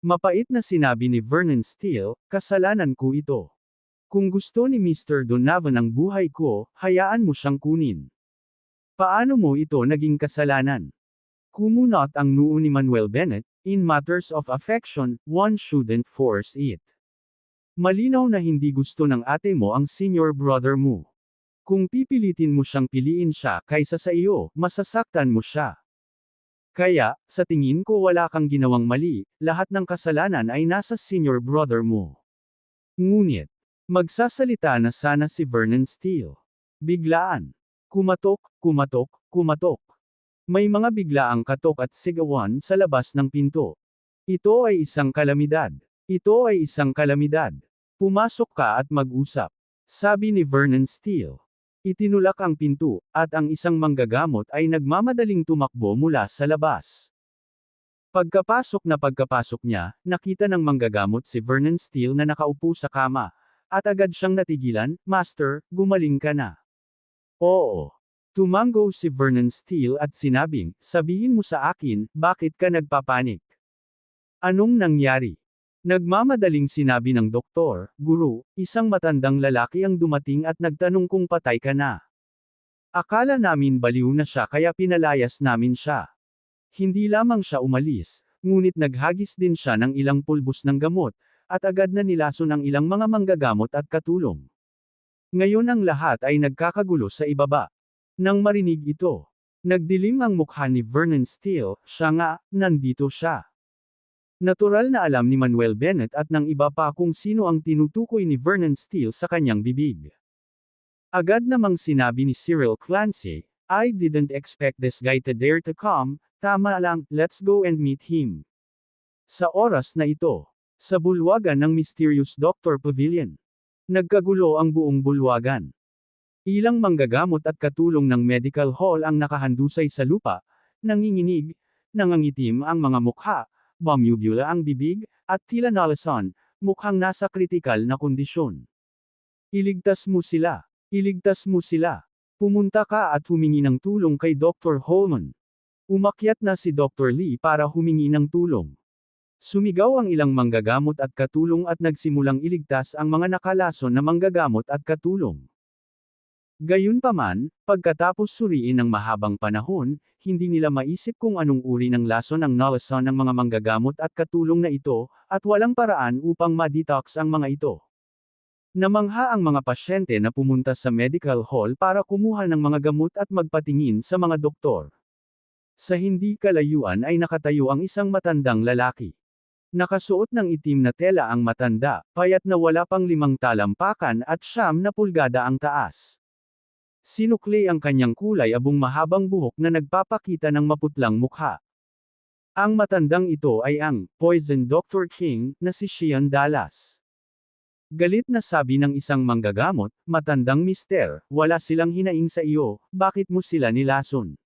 Mapait na sinabi ni Vernon Steele, kasalanan ko ito. Kung gusto ni Mr. Donovan ang buhay ko, hayaan mo siyang kunin. Paano mo ito naging kasalanan? Kumunot ang noo ni Manuel Bennett, in matters of affection, one shouldn't force it. Malinaw na hindi gusto ng ate mo ang senior brother mo. Kung pipilitin mo siyang piliin siya kaysa sa iyo, masasaktan mo siya. Kaya, sa tingin ko wala kang ginawang mali, lahat ng kasalanan ay nasa senior brother mo. Ngunit, magsasalita na sana si Vernon Steele. Biglaan. Kumatok, kumatok, kumatok. May mga biglaang katok at sigawan sa labas ng pinto. Ito ay isang kalamidad. Ito ay isang kalamidad. Pumasok ka at mag-usap. Sabi ni Vernon Steele. Itinulak ang pinto, at ang isang manggagamot ay nagmamadaling tumakbo mula sa labas. Pagkapasok niya, nakita ng manggagamot si Vernon Steele na nakaupo sa kama, at agad siyang natigilan, Master, gumaling ka na. Oo. Tumango si Vernon Steele at sinabing, sabihin mo sa akin, bakit ka nagpapanik? Anong nangyari? Nagmamadaling sinabi ng doktor, Guru, isang matandang lalaki ang dumating at nagtanong kung patay ka na. Akala namin baliw na siya kaya pinalayas namin siya. Hindi lamang siya umalis, ngunit naghagis din siya ng ilang pulbos ng gamot, at agad na nilason ang ilang mga manggagamot at katulong. Ngayon ang lahat ay nagkakagulo sa ibaba. Nang marinig ito, nagdilim ang mukha ni Vernon Steele, siya nga, nandito siya. Natural na alam ni Manuel Bennett at ng iba pa kung sino ang tinutukoy ni Vernon Steele sa kanyang bibig. Agad namang sinabi ni Cyril Clancy, I didn't expect this guy to dare to come, tama lang, let's go and meet him. Sa oras na ito, sa bulwagan ng Mysterious Doctor Pavilion, nagkagulo ang buong bulwagan. Ilang manggagamot at katulong ng medical hall ang nakahandusay sa lupa, nanginginig, nangangitim ang mga mukha, bumubula ang bibig, at tila nalason, mukhang nasa kritikal na kondisyon. Iligtas mo sila. Iligtas mo sila. Pumunta ka at humingi ng tulong kay Dr. Holman. Umakyat na si Dr. Lee para humingi ng tulong. Sumigaw ang ilang manggagamot at katulong at nagsimulang iligtas ang mga nakalason na manggagamot at katulong. Gayunpaman, pagkatapos suriin ng mahabang panahon, hindi nila maisip kung anong uri ng lason ang nalason ng mga manggagamot at katulong na ito, at walang paraan upang ma-detox ang mga ito. Namangha ang mga pasyente na pumunta sa medical hall para kumuha ng mga gamot at magpatingin sa mga doktor. Sa hindi kalayuan ay nakatayo ang isang matandang lalaki. Nakasuot ng itim na tela ang matanda, payat na wala pang 5 talampakan at 9 na pulgada ang taas. Sinukli ang kanyang kulay abong mahabang buhok na nagpapakita ng maputlang mukha. Ang matandang ito ay ang Poison Dr. King na si Shion Dallas. Galit na sabi ng isang manggagamot, "Matandang mister, wala silang hinaing sa iyo, bakit mo sila nilason?"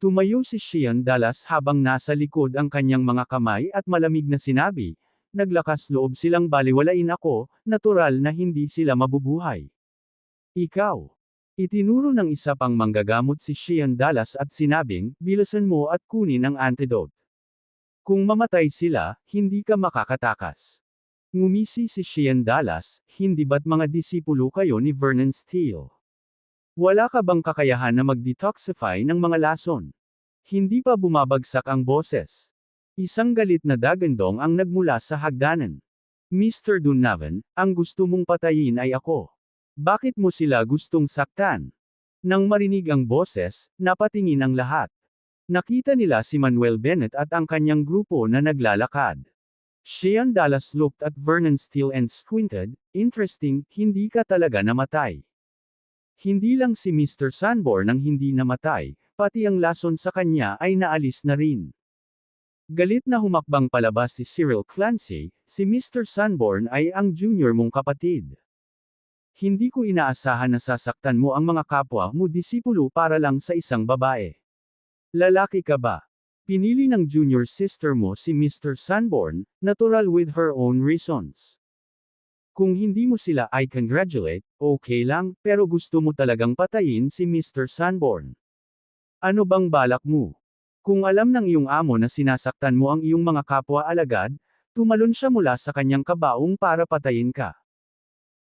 Tumayo si Shion Dallas habang nasa likod ang kanyang mga kamay at malamig na sinabi, "Naglakas loob silang baliwalain ako, natural na hindi sila mabubuhay. Ikaw." Itinuro ng isa pang manggagamot si Shion Dallas at sinabing, "Bilasan mo at kunin ang antidote. Kung mamatay sila, hindi ka makakatakas." Ngumisi si Shion Dallas, "Hindi ba't mga disipulo kayo ni Vernon Steele? Wala ka bang kakayahan na mag-detoxify ng mga lason?" Hindi pa bumabagsak ang boses. Isang galit na dagandong ang nagmula sa hagdanan. "Mr. Donovan, ang gusto mong patayin ay ako. Bakit mo sila gustong saktan?" Nang marinig ang boses, napatingin ang lahat. Nakita nila si Manuel Bennett at ang kanyang grupo na naglalakad. Shion Dallas looked at Vernon Steele and squinted, "Interesting, hindi ka talaga namatay." Hindi lang si Mr. Sanborn ang hindi namatay, pati ang lason sa kanya ay naalis na rin. Galit na humakbang palabas si Cyril Clancy, "Si Mr. Sanborn ay ang junior mong kapatid. Hindi ko inaasahan na sasaktan mo ang mga kapwa mo disipulo para lang sa isang babae. Lalaki ka ba? Pinili ng junior sister mo si Mr. Sanborn, natural with her own reasons. Kung hindi mo sila I congratulate, okay lang, pero gusto mo talagang patayin si Mr. Sanborn. Ano bang balak mo? Kung alam ng iyong amo na sinasaktan mo ang iyong mga kapwa alagad, tumalon siya mula sa kanyang kabaong para patayin ka.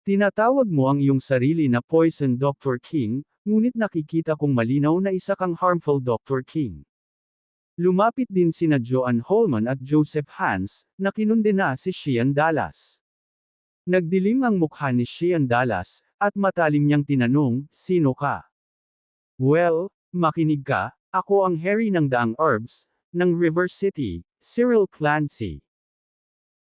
Tinatawag mo ang iyong sarili na Poison Dr. King, ngunit nakikita kong malinaw na isa kang harmful Dr. King." Lumapit din sina Joanne Holman at Joseph Hans, na kinundena si Shion Dallas. Nagdilim ang mukha ni Shion Dallas, at matalim niyang tinanong, "Sino ka?" "Well, makinig ka, ako ang Harry ng Daang Herbs, ng River City, Cyril Clancy."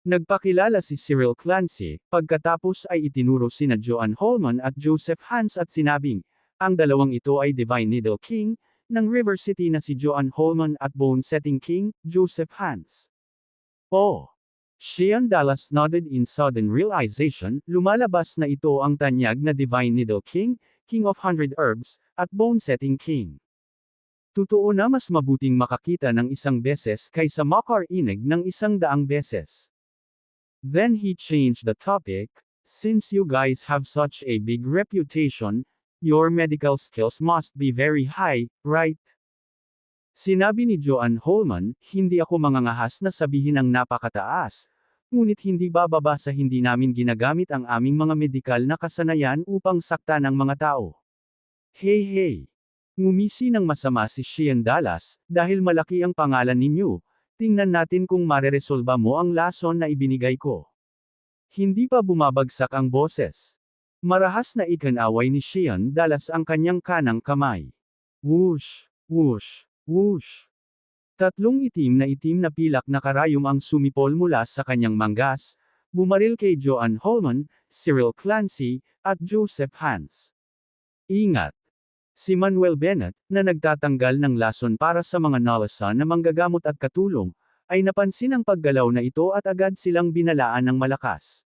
Nagpakilala si Cyril Clancy, pagkatapos ay itinuro sina Joanne Holman at Joseph Hans at sinabing, ang dalawang ito ay Divine Needle King, ng River City na si Joanne Holman at Bone Setting King, Joseph Hans. Oh! Shion Dallas nodded in sudden realization, lumalabas na ito ang tanyag na Divine Needle King, King of 100 Herbs, at Bone Setting King. Totoo na mas mabuting makakita ng 1 beses kaysa makarinig ng 100 beses. Then he changed the topic, "Since you guys have such a big reputation, your medical skills must be very high, right?" Sinabi ni Joanne Holman, "Hindi ako mangangahas na sabihin ang napakataas, ngunit hindi bababa sa hindi namin ginagamit ang aming mga medikal na kasanayan upang saktan ang mga tao." "Hey hey! Ngumisi ng masama si Shion Dallas, dahil malaki ang pangalan ninyo. Tingnan natin kung mareresolba mo ang lason na ibinigay ko." Hindi pa bumabagsak ang boses. Marahas na ikanaway ni Shion Dallas ang kanyang kanang kamay. Whoosh! Whoosh! Whoosh! 3 itim na pilak na karayom ang sumipol mula sa kanyang manggas, bumaril kay Joanne Holman, Cyril Clancy, at Joseph Hans. Ingat! Si Manuel Bennett, na nagtatanggal ng lason para sa mga nalasan na manggagamot at katulong, ay napansin ang paggalaw na ito at agad silang binalaan ng malakas.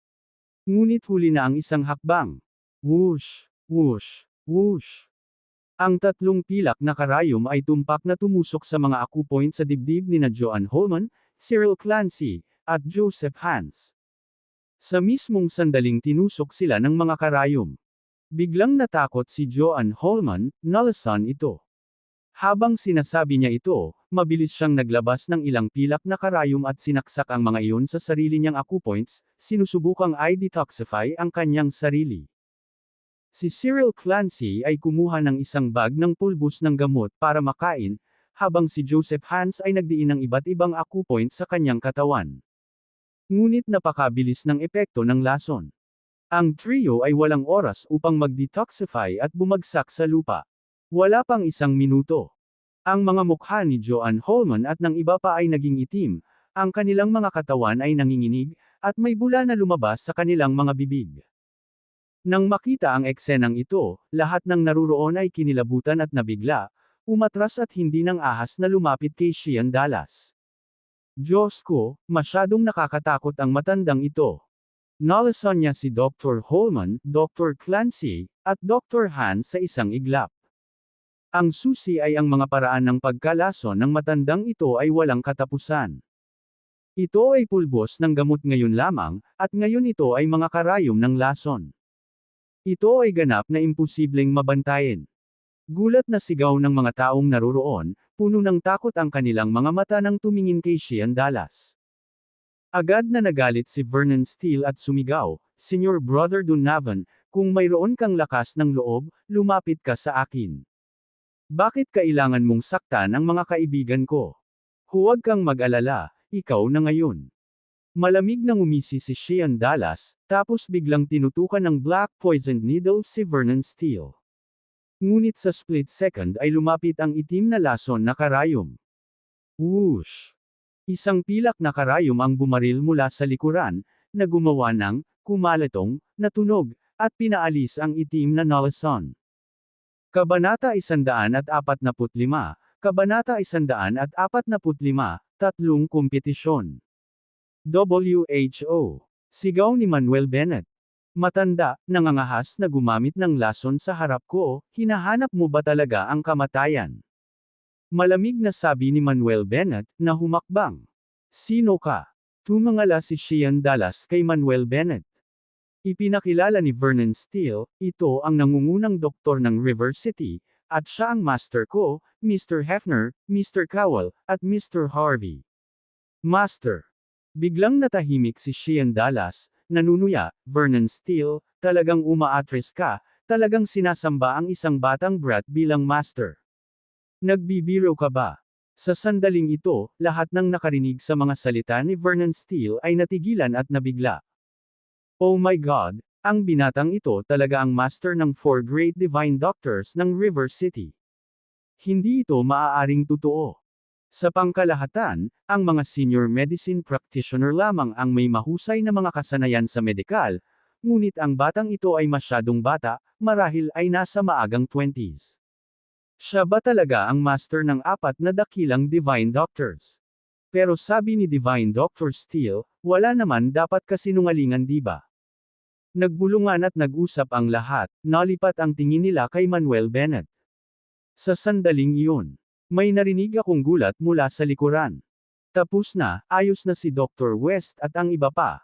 Ngunit huli na ang isang hakbang. Whoosh! Whoosh! Whoosh! Ang 3 pilak na karayom ay tumpak na tumusok sa mga acupoint sa dibdib nina Joanne Holman, Cyril Clancy, at Joseph Hans. Sa mismong sandaling tinusok sila ng mga karayom. Biglang natakot si Joan Holman, nalasan ito. Habang sinasabi niya ito, mabilis siyang naglabas ng ilang pilak na karayom at sinaksak ang mga iyon sa sarili niyang acupoints, sinusubukang i-detoxify ang kanyang sarili. Si Cyril Clancy ay kumuha ng isang bag ng pulbos ng gamot para makain, habang si Joseph Hans ay nagdiin ng iba't ibang acupoint sa kanyang katawan. Ngunit napakabilis ng epekto ng lason. Ang trio ay walang oras upang mag-detoxify at bumagsak sa lupa. Wala pang isang minuto. Ang mga mukha ni Joan Holman at ng iba pa ay naging itim, ang kanilang mga katawan ay nanginginig, at may bula na lumabas sa kanilang mga bibig. Nang makita ang eksenang ito, lahat ng naruroon ay kinilabutan at nabigla, umatras at hindi ng ahas na lumapit kay Sheehan Dallas. Diyos ko, masyadong nakakatakot ang matandang ito. Nalasan niya si Dr. Holman, Dr. Clancy, at Dr. Han sa isang iglap. Ang susi ay ang mga paraan ng pagkalason ng matandang ito ay walang katapusan. Ito ay pulbos ng gamot ngayon lamang, at ngayon ito ay mga karayom ng lason. Ito ay ganap na imposibleng mabantayan. Gulat na sigaw ng mga taong naruroon, puno ng takot ang kanilang mga mata nang tumingin kay Sheehan Dallas. Agad na nagalit si Vernon Steele at sumigaw, "Senior Brother Donovan, kung mayroon kang lakas ng loob, lumapit ka sa akin. Bakit kailangan mong saktan ang mga kaibigan ko? Huwag kang mag-alala, ikaw na ngayon." Malamig na ngumisi si Sheehan Dallas, tapos biglang tinutukan ng black poisoned needle si Vernon Steele. Ngunit sa split second ay lumapit ang itim na lason na karayom. Whoosh! Isang pilak na karayom ang bumaril mula sa likuran, na gumawa ng kumalatong na tunog, at pinaalis ang itim na nalason. Kabanata 145, Kabanata 145, Tatlong Kompetisyon. WHO. Sigaw ni Manuel Bennett. Matanda, nangangahas na gumamit ng lason sa harap ko, hinahanap mo ba talaga ang kamatayan? Malamig na sabi ni Manuel Bennett, na humakbang. Sino ka? Tumangala si Sheehan Dallas kay Manuel Bennett. Ipinakilala ni Vernon Steele, ito ang nangungunang doktor ng River City, at siya ang master ko, Mr. Hefner, Mr. Cowell, at Mr. Harvey. Master. Biglang natahimik si Sheehan Dallas, nanunuya, Vernon Steele, talagang umaatres ka, talagang sinasamba ang isang batang brat bilang master. Nagbibiro ka ba? Sa sandaling ito, lahat ng nakarinig sa mga salita ni Vernon Steele ay natigilan at nabigla. Oh my God, ang binatang ito talaga ang master ng 4 Great Divine Doctors ng River City. Hindi ito maaaring totoo. Sa pangkalahatan, ang mga senior medicine practitioner lamang ang may mahusay na mga kasanayan sa medikal, ngunit ang batang ito ay masyadong bata, marahil ay nasa maagang 20s. Siya ba talaga ang master ng 4 na dakilang Divine Doctors? Pero sabi ni Divine Dr. Steele, wala naman dapat kasinungalingan di ba? Nagbulungan at nag-usap ang lahat, nalipat ang tingin nila kay Manuel Bennett. Sa sandaling iyon, may narinig akong gulat mula sa likuran. Tapos na, ayos na si Dr. West at ang iba pa.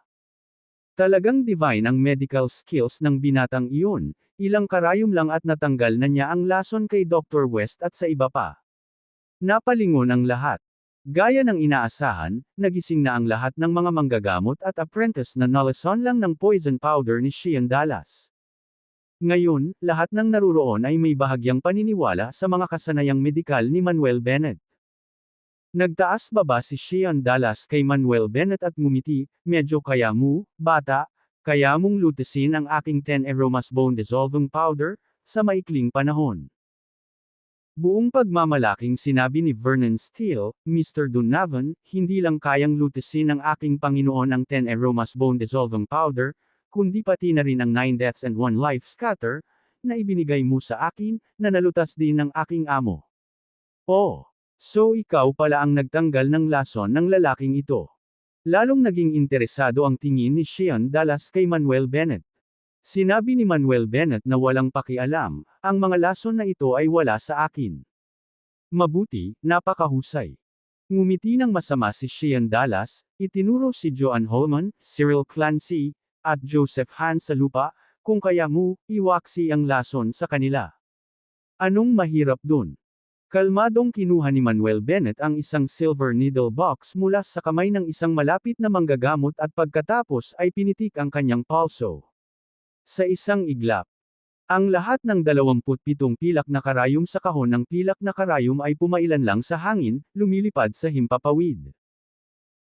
Talagang divine ang medical skills ng binatang iyon, ilang karayom lang at natanggal na niya ang lason kay Dr. West at sa iba pa. Napalingon ang lahat. Gaya ng inaasahan, nagising na ang lahat ng mga manggagamot at apprentice na nalason lang ng poison powder ni Sheehan Dallas. Ngayon, lahat ng naruroon ay may bahagyang paniniwala sa mga kasanayang medikal ni Manuel Bennett. Nagtaas baba si Sheehan Dallas kay Manuel Bennett at ngumiti, medyo kaya mo, bata, kaya mong lutasin ang aking 10 aromas bone dissolving powder, sa maikling panahon. Buong pagmamalaking sinabi ni Vernon Steele, Mr. Donovan, hindi lang kayang lutasin ng aking Panginoon ang 10 aromas bone dissolving powder, kundi pati na rin ang 9 deaths and 1 life scatter, na ibinigay mo sa akin, na nalutas din ng aking amo. Oh, so ikaw pala ang nagtanggal ng lason ng lalaking ito. Lalong naging interesado ang tingin ni Sheehan Dallas kay Manuel Bennett. Sinabi ni Manuel Bennett na walang pakialam, ang mga lason na ito ay wala sa akin. Mabuti, napakahusay. Ngumiti ng masama si Sheehan Dallas, itinuro si Joan Holman, Cyril Clancy, at Joseph Han sa lupa, kung kaya mo, iwaksi ang lason sa kanila. Anong mahirap dun? Kalmadong kinuha ni Manuel Bennett ang isang silver needle box mula sa kamay ng isang malapit na manggagamot at pagkatapos ay pinitik ang kanyang pulso. Sa isang iglap, ang lahat ng 27 pilak na karayom sa kahon ng pilak na karayom ay pumailan lang sa hangin, lumilipad sa himpapawid.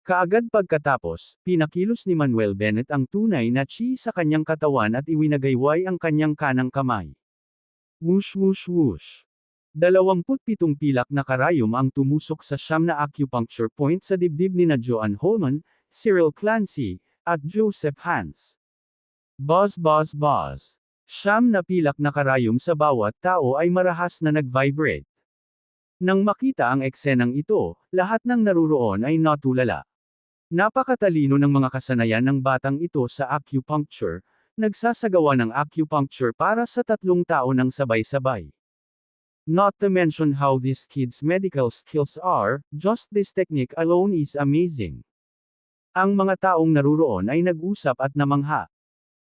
Kaagad pagkatapos, pinakilos ni Manuel Bennett ang tunay na chi sa kanyang katawan at iwinagayway ang kanyang kanang kamay. Whoosh whoosh whoosh. 27 pilak na karayom ang tumusok sa siyam na acupuncture point sa dibdib nina Joan Holman, Cyril Clancy, at Joseph Hans. Buzz buzz buzz. Siyam na pilak na karayom sa bawat tao ay marahas na nag-vibrate. Nang makita ang eksenang ito, lahat ng naruroon ay natulala. Napakatalino ng mga kasanayan ng batang ito sa acupuncture, nagsasagawa ng acupuncture para sa 3 taon ng sabay-sabay. Not to mention how this kid's medical skills are, just this technique alone is amazing. Ang mga taong naruroon ay nag-usap at namangha.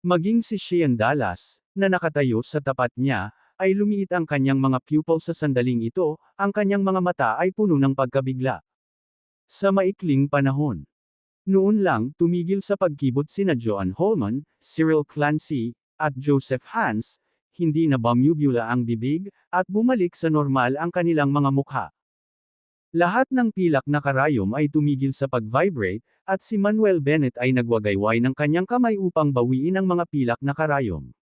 Maging si Shean Dallas, na nakatayo sa tapat niya, ay lumiit ang kanyang mga pupil sa sandaling ito, ang kanyang mga mata ay puno ng pagkabigla. Sa maikling panahon. Noon lang, tumigil sa pagkibot sina Joan Holman, Cyril Clancy, at Joseph Hans, hindi na bumubula ang bibig, at bumalik sa normal ang kanilang mga mukha. Lahat ng pilak na karayom ay tumigil sa pag-vibrate, at si Manuel Bennett ay nagwagayway ng kanyang kamay upang bawiin ang mga pilak na karayom.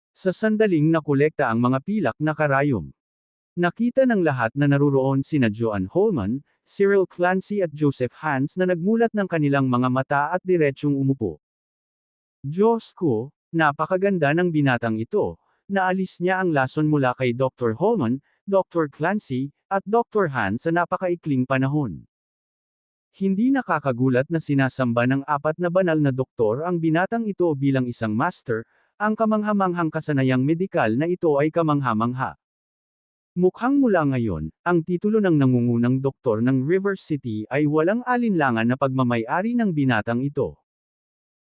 Sa sandaling nakolekta ang mga pilak na karayom. Nakita ng lahat na naruroon sina Joan Holman, Cyril Clancy at Joseph Hans na nagmulat ng kanilang mga mata at diretsyong umupo. Diyos ko, napakaganda ng binatang ito. Naalis niya ang lason mula kay Dr. Holman, Dr. Clancy, at Dr. Han sa napakaikling panahon. Hindi nakakagulat na sinasamba ng 4 na banal na doktor ang binatang ito bilang isang master, ang kamanghamanghang kasanayang medikal na ito ay kamanghamangha. Mukhang mula ngayon, ang titulo ng nangungunang doktor ng River City ay walang alinlangan na pagmamay-ari ng binatang ito.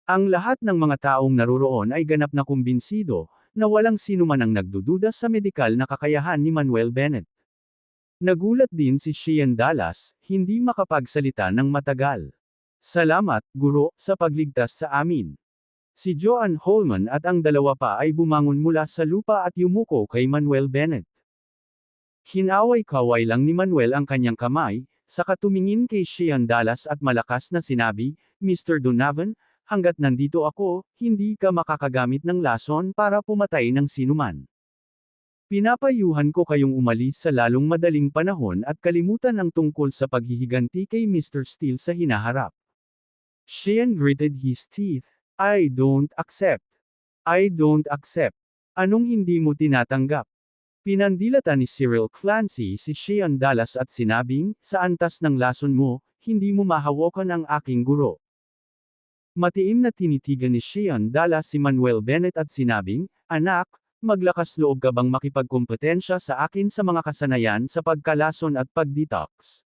Ang lahat ng mga taong naruroon ay ganap na kumbinsido, na walang sino man ang nagdududa sa medikal na kakayahan ni Manuel Bennett. Nagulat din si Shean Dallas, hindi makapagsalita ng matagal. Salamat, Guro, sa pagligtas sa amin. Si Joan Holman at ang dalawa pa ay bumangon mula sa lupa at yumuko kay Manuel Bennett. Hinaway-kaway lang ni Manuel ang kanyang kamay, saka tumingin kay Shean Dallas at malakas na sinabi, Mr. Donovan, hanggat nandito ako, hindi ka makakagamit ng lason para pumatay ng sinuman. Pinapayuhan ko kayong umalis sa lalong madaling panahon at kalimutan ang tungkol sa paghihiganti kay Mr. Steele sa hinaharap. Shean gritted his teeth. I don't accept. I don't accept. Anong hindi mo tinatanggap? Pinandilatan ni Cyril Clancy si Shean Dallas at sinabing, sa antas ng lason mo, hindi mo mahawakan ang aking guro. Matiim na tinitigan ni Shean Dallas si Manuel Bennett at sinabing, Anak, maglakas loob ka bang makipagkompetensya sa akin sa mga kasanayan sa pagkalason at pag-detox?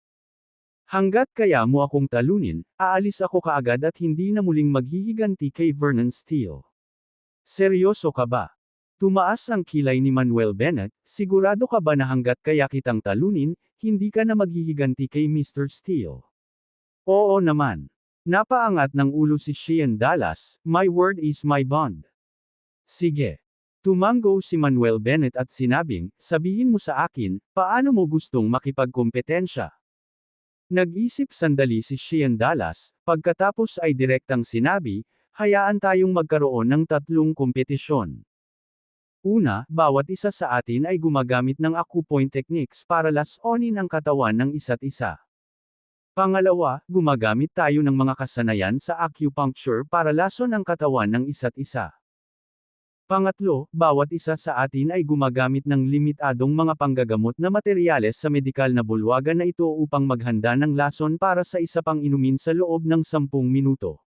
Hanggat kaya mo akong talunin, aalis ako kaagad at hindi na muling maghihiganti kay Vernon Steele. Seryoso ka ba? Tumaas ang kilay ni Manuel Bennett, sigurado ka ba na hanggat kaya kitang talunin, hindi ka na maghihiganti kay Mr. Steele? Oo naman. Napaangat ng ulo si Shean Dallas, my word is my bond. Sige. Tumango si Manuel Bennett at sinabing, sabihin mo sa akin, paano mo gustong makipagkompetensya? Nag-isip sandali si Shean Dallas, pagkatapos ay direktang sinabi, hayaan tayong magkaroon ng 3 kompetisyon. Una, bawat isa sa atin ay gumagamit ng acupoint techniques para lasonin ang katawan ng isa't isa. Pangalawa, gumagamit tayo ng mga kasanayan sa acupuncture para lason ang katawan ng isa't isa. Pangatlo, bawat isa sa atin ay gumagamit ng limitadong mga panggagamot na materyales sa medikal na bulwagan na ito upang maghanda ng lason para sa isa pang inumin sa loob ng 10 minuto.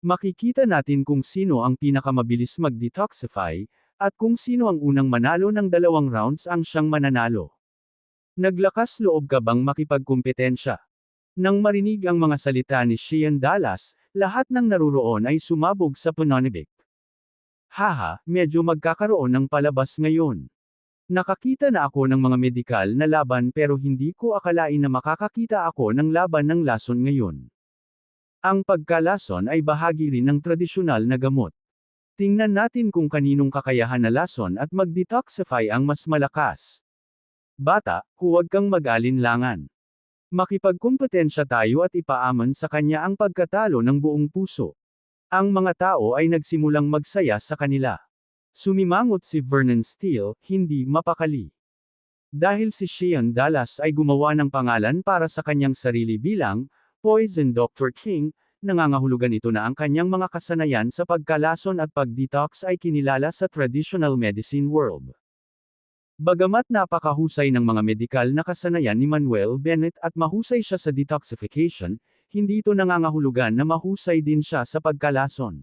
Makikita natin kung sino ang pinakamabilis mag-detoxify, at kung sino ang unang manalo ng 2 rounds ang siyang mananalo. Naglakas loob ka bang makipagkompetensya? Nang marinig ang mga salita ni Shean Dallas, lahat ng naruroon ay sumabog sa pananibik. Haha, medyo magkakaroon ng palabas ngayon. Nakakita na ako ng mga medikal na laban pero hindi ko akalain na makakakita ako ng laban ng lason ngayon. Ang pagkalason ay bahagi rin ng tradisyonal na gamot. Tingnan natin kung kaninong kakayahan na lason at mag-detoxify ang mas malakas. Bata, huwag kang mag-alinlangan. Makipagkumpetensya tayo at ipaaman sa kanya ang pagkatalo ng buong puso. Ang mga tao ay nagsimulang magsaya sa kanila. Sumimangot si Vernon Steele, hindi mapakali. Dahil si Shean Dallas ay gumawa ng pangalan para sa kanyang sarili bilang Poison Dr. King, nangangahulugan ito na ang kanyang mga kasanayan sa pagkalason at pag-detox ay kinilala sa traditional medicine world. Bagamat napakahusay ng mga medikal na kasanayan ni Manuel Bennett at mahusay siya sa detoxification, hindi ito nangangahulugan na mahusay din siya sa pagkalason.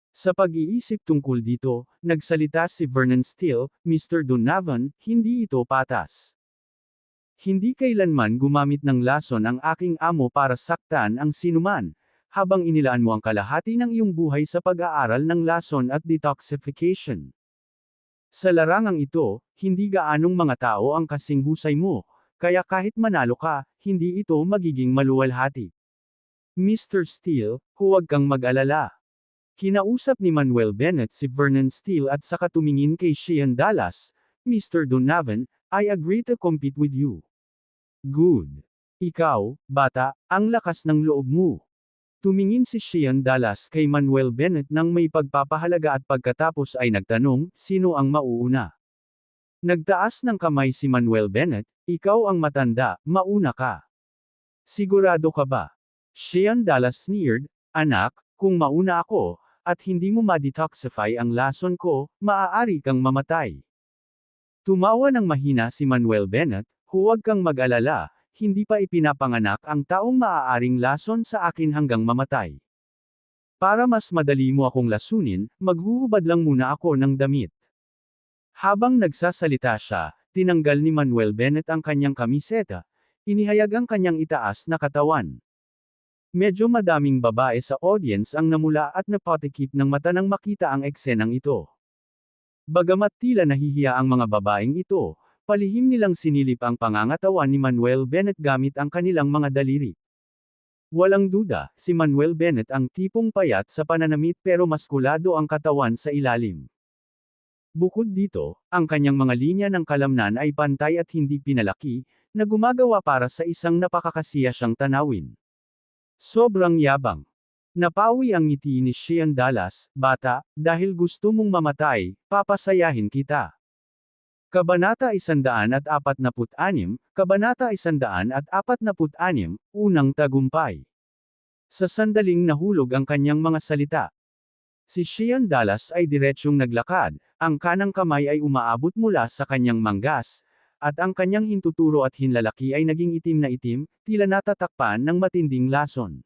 Sa pag-iisip tungkol dito, nagsalita si Vernon Steele, Mr. Donovan, hindi ito patas. Hindi kailanman gumamit ng lason ang aking amo para saktan ang sinuman, habang inilaan mo ang kalahati ng iyong buhay sa pag-aaral ng lason at detoxification. Sa larangang ito, hindi gaanong mga tao ang kasing husay mo, kaya kahit manalo ka, hindi ito magiging maluwalhati. Mr. Steele, huwag kang mag-alala. Kinausap ni Manuel Bennett si Vernon Steele at saka tumingin kay Shean Dallas, Mr. Donovan, I agree to compete with you. Good. Ikaw, bata, ang lakas ng loob mo. Tumingin si Shean Dallas kay Manuel Bennett nang may pagpapahalaga at pagkatapos ay nagtanong, sino ang mauuna? Nagtaas ng kamay si Manuel Bennett, ikaw ang matanda, mauna ka. Sigurado ka ba? Shean Dallas sneered, anak, kung mauna ako, at hindi mo ma-detoxify ang lason ko, maaari kang mamatay. Tumawa ng mahina si Manuel Bennett, huwag kang mag-alala, hindi pa ipinapanganak ang taong maaaring lason sa akin hanggang mamatay. Para mas madali mo akong lasunin, maghuhubad lang muna ako ng damit. Habang nagsasalita siya, tinanggal ni Manuel Bennett ang kanyang kamiseta, inihayag ang kanyang itaas na katawan. Medyo madaming babae sa audience ang namula at napatikip ng mata nang makita ang eksenang ito. Bagamat tila nahihiya ang mga babaeng ito, palihim nilang sinilip ang pangangatawan ni Manuel Bennett gamit ang kanilang mga daliri. Walang duda, si Manuel Bennett ang tipong payat sa pananamit pero maskulado ang katawan sa ilalim. Bukod dito, ang kanyang mga linya ng kalamnan ay pantay at hindi pinalaki, na gumagawa para sa isang napakakasiya siyang tanawin. Sobrang yabang. Napawi ang ngiti ni Shean Dallas, bata, dahil gusto mong mamatay, papasayahin kita. Kabanata 146, Kabanata 146, Unang Tagumpay. Sa sandaling nahulog ang kanyang mga salita. Si Shean Dallas ay diretsyong naglakad, ang kanang kamay ay umaabot mula sa kanyang manggas, at ang kanyang hintuturo at hinlalaki ay naging itim na itim, tila natatakpan ng matinding lason.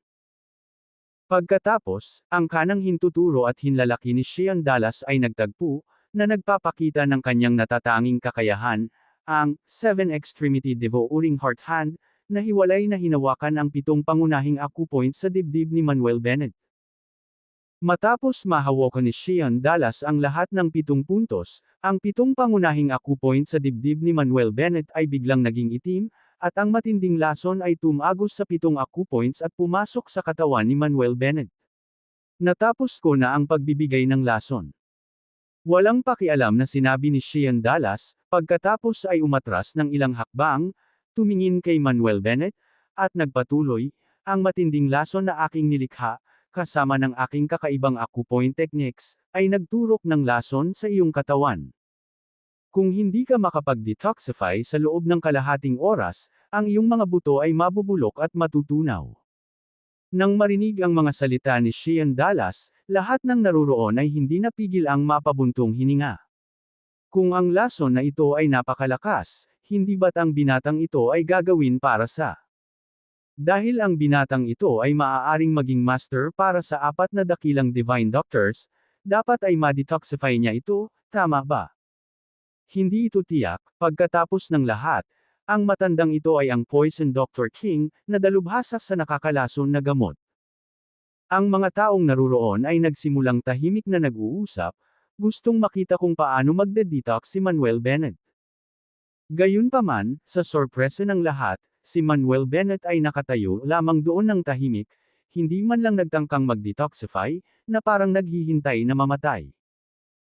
Pagkatapos, ang kanang hintuturo at hinlalaki ni Shean Dallas ay nagtagpo, na nagpapakita ng kanyang natatanging kakayahan, ang Seven Extremity Devouring Heart Hand, na hiwalay na hinawakan ang 7 pangunahing acupoint sa dibdib ni Manuel Bennett. Matapos mahawakan ni Shean Dallas ang lahat ng 7 puntos, ang 7 pangunahing acupoint sa dibdib ni Manuel Bennett ay biglang naging itim, at ang matinding lason ay tumagos sa 7 acupoints at pumasok sa katawan ni Manuel Bennett. Natapos ko na ang pagbibigay ng lason. Walang pakialam na sinabi ni Shean Dallas, pagkatapos ay umatras ng ilang hakbang, tumingin kay Manuel Bennett, at nagpatuloy, ang matinding lason na aking nilikha, kasama ng aking kakaibang acupoint techniques, ay nagturok ng lason sa iyong katawan. Kung hindi ka makapag-detoxify sa loob ng kalahating oras, ang iyong mga buto ay mabubulok at matutunaw. Nang marinig ang mga salita ni Shean Dallas, lahat ng naruroon ay hindi napigil ang mapabuntong hininga. Kung ang lason na ito ay napakalakas, hindi ba't ang binatang ito ay gagawin para sa dahil ang binatang ito ay maaaring maging master para sa 4 na dakilang divine doctors, dapat ay ma-detoxify niya ito, tama ba? Hindi ito tiyak, pagkatapos ng lahat, ang matandang ito ay ang Poison Dr. King, na dalubhasa sa nakakalason na gamot. Ang mga taong naruroon ay nagsimulang tahimik na nag-uusap, gustong makita kung paano magde-detox si Manuel Bennett. Gayunpaman, sa sorpresa ng lahat, si Manuel Bennett ay nakatayo lamang doon ng tahimik, hindi man lang nagtangkang mag-detoxify, na parang naghihintay na mamatay.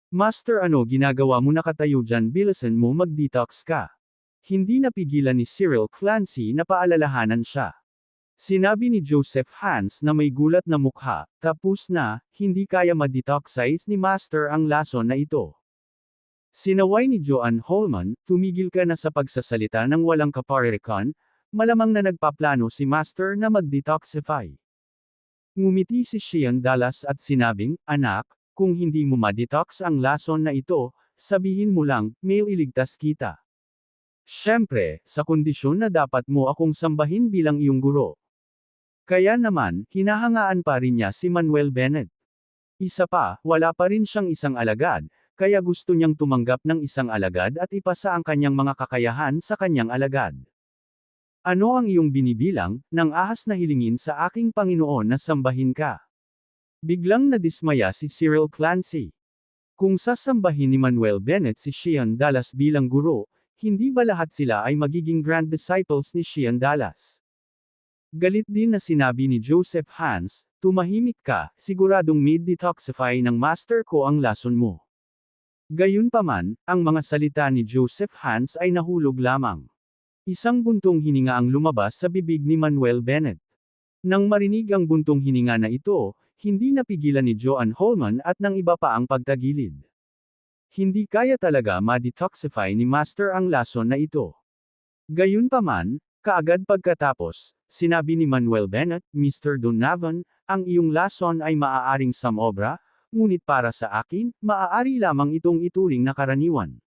Master, ano ginagawa mo nakatayo dyan, bilisan mo mag-detox ka? Hindi napigilan ni Cyril Clancy na paalalahanan siya. Sinabi ni Joseph Hans na may gulat na mukha, tapos na, hindi kaya ma-detoxize ni Master ang lason na ito. Sinaway ni Joanne Holman, tumigil ka na sa pagsasalita ng walang kaparirikan, malamang na nagpaplano si Master na mag-detoxify. Ngumiti si Shean Dallas at sinabing, anak, kung hindi mo ma-detox ang lason na ito, sabihin mo lang, may iligtas kita. Siyempre, sa kondisyon na dapat mo akong sambahin bilang iyong guro. Kaya naman, hinahangaan pa rin niya si Manuel Bennett. Isa pa, wala pa rin siyang isang alagad, kaya gusto niyang tumanggap ng isang alagad at ipasa ang kanyang mga kakayahan sa kanyang alagad. Ano ang iyong binibilang, nang ahas na hilingin sa aking Panginoon na sambahin ka? Biglang nadismaya si Cyril Clancy. Kung sasambahin ni Manuel Bennett si Shean Dallas bilang guro, hindi ba lahat sila ay magiging grand disciples ni Shean Dallas? Galit din na sinabi ni Joseph Hans, tumahimik ka, siguradong mid-detoxify ng master ko ang lason mo. Gayunpaman, ang mga salita ni Joseph Hans ay nahulog lamang. Isang buntong hininga ang lumabas sa bibig ni Manuel Bennett. Nang marinig ang buntong hininga na ito, hindi napigilan ni Joanne Holman at ng iba pa ang pagtagilid. Hindi kaya talaga ma-detoxify ni Master ang lason na ito. Gayunpaman, kaagad pagkatapos, sinabi ni Manuel Bennett, Mr. Donovan, ang iyong lason ay maaaring samobra, ngunit para sa akin, maaari lamang itong ituring na karaniwan.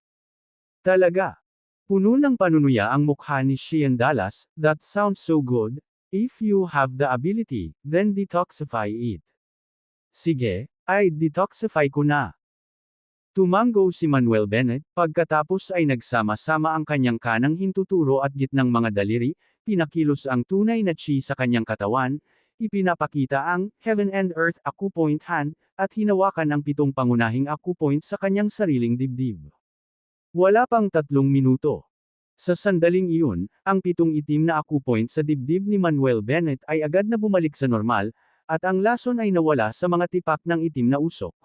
Talaga. Puno ng panunuya ang mukha ni Shean Dallas, that sounds so good. If you have the ability, then detoxify it. Sige, ay detoxify ko na. Tumango si Manuel Bennett, pagkatapos ay nagsama-sama ang kanyang kanang hintuturo at gitnang mga daliri, pinakilos ang tunay na chi sa kanyang katawan, ipinapakita ang Heaven and Earth Acupoint Hand, at hinawakan ang 7 pangunahing acupoint sa kanyang sariling dibdib. Wala pang 3 minuto. Sa sandaling iyon, ang 7 itim na acupoint sa dibdib ni Manuel Bennett ay agad na bumalik sa normal, at ang lason ay nawala sa mga tipak ng itim na usok.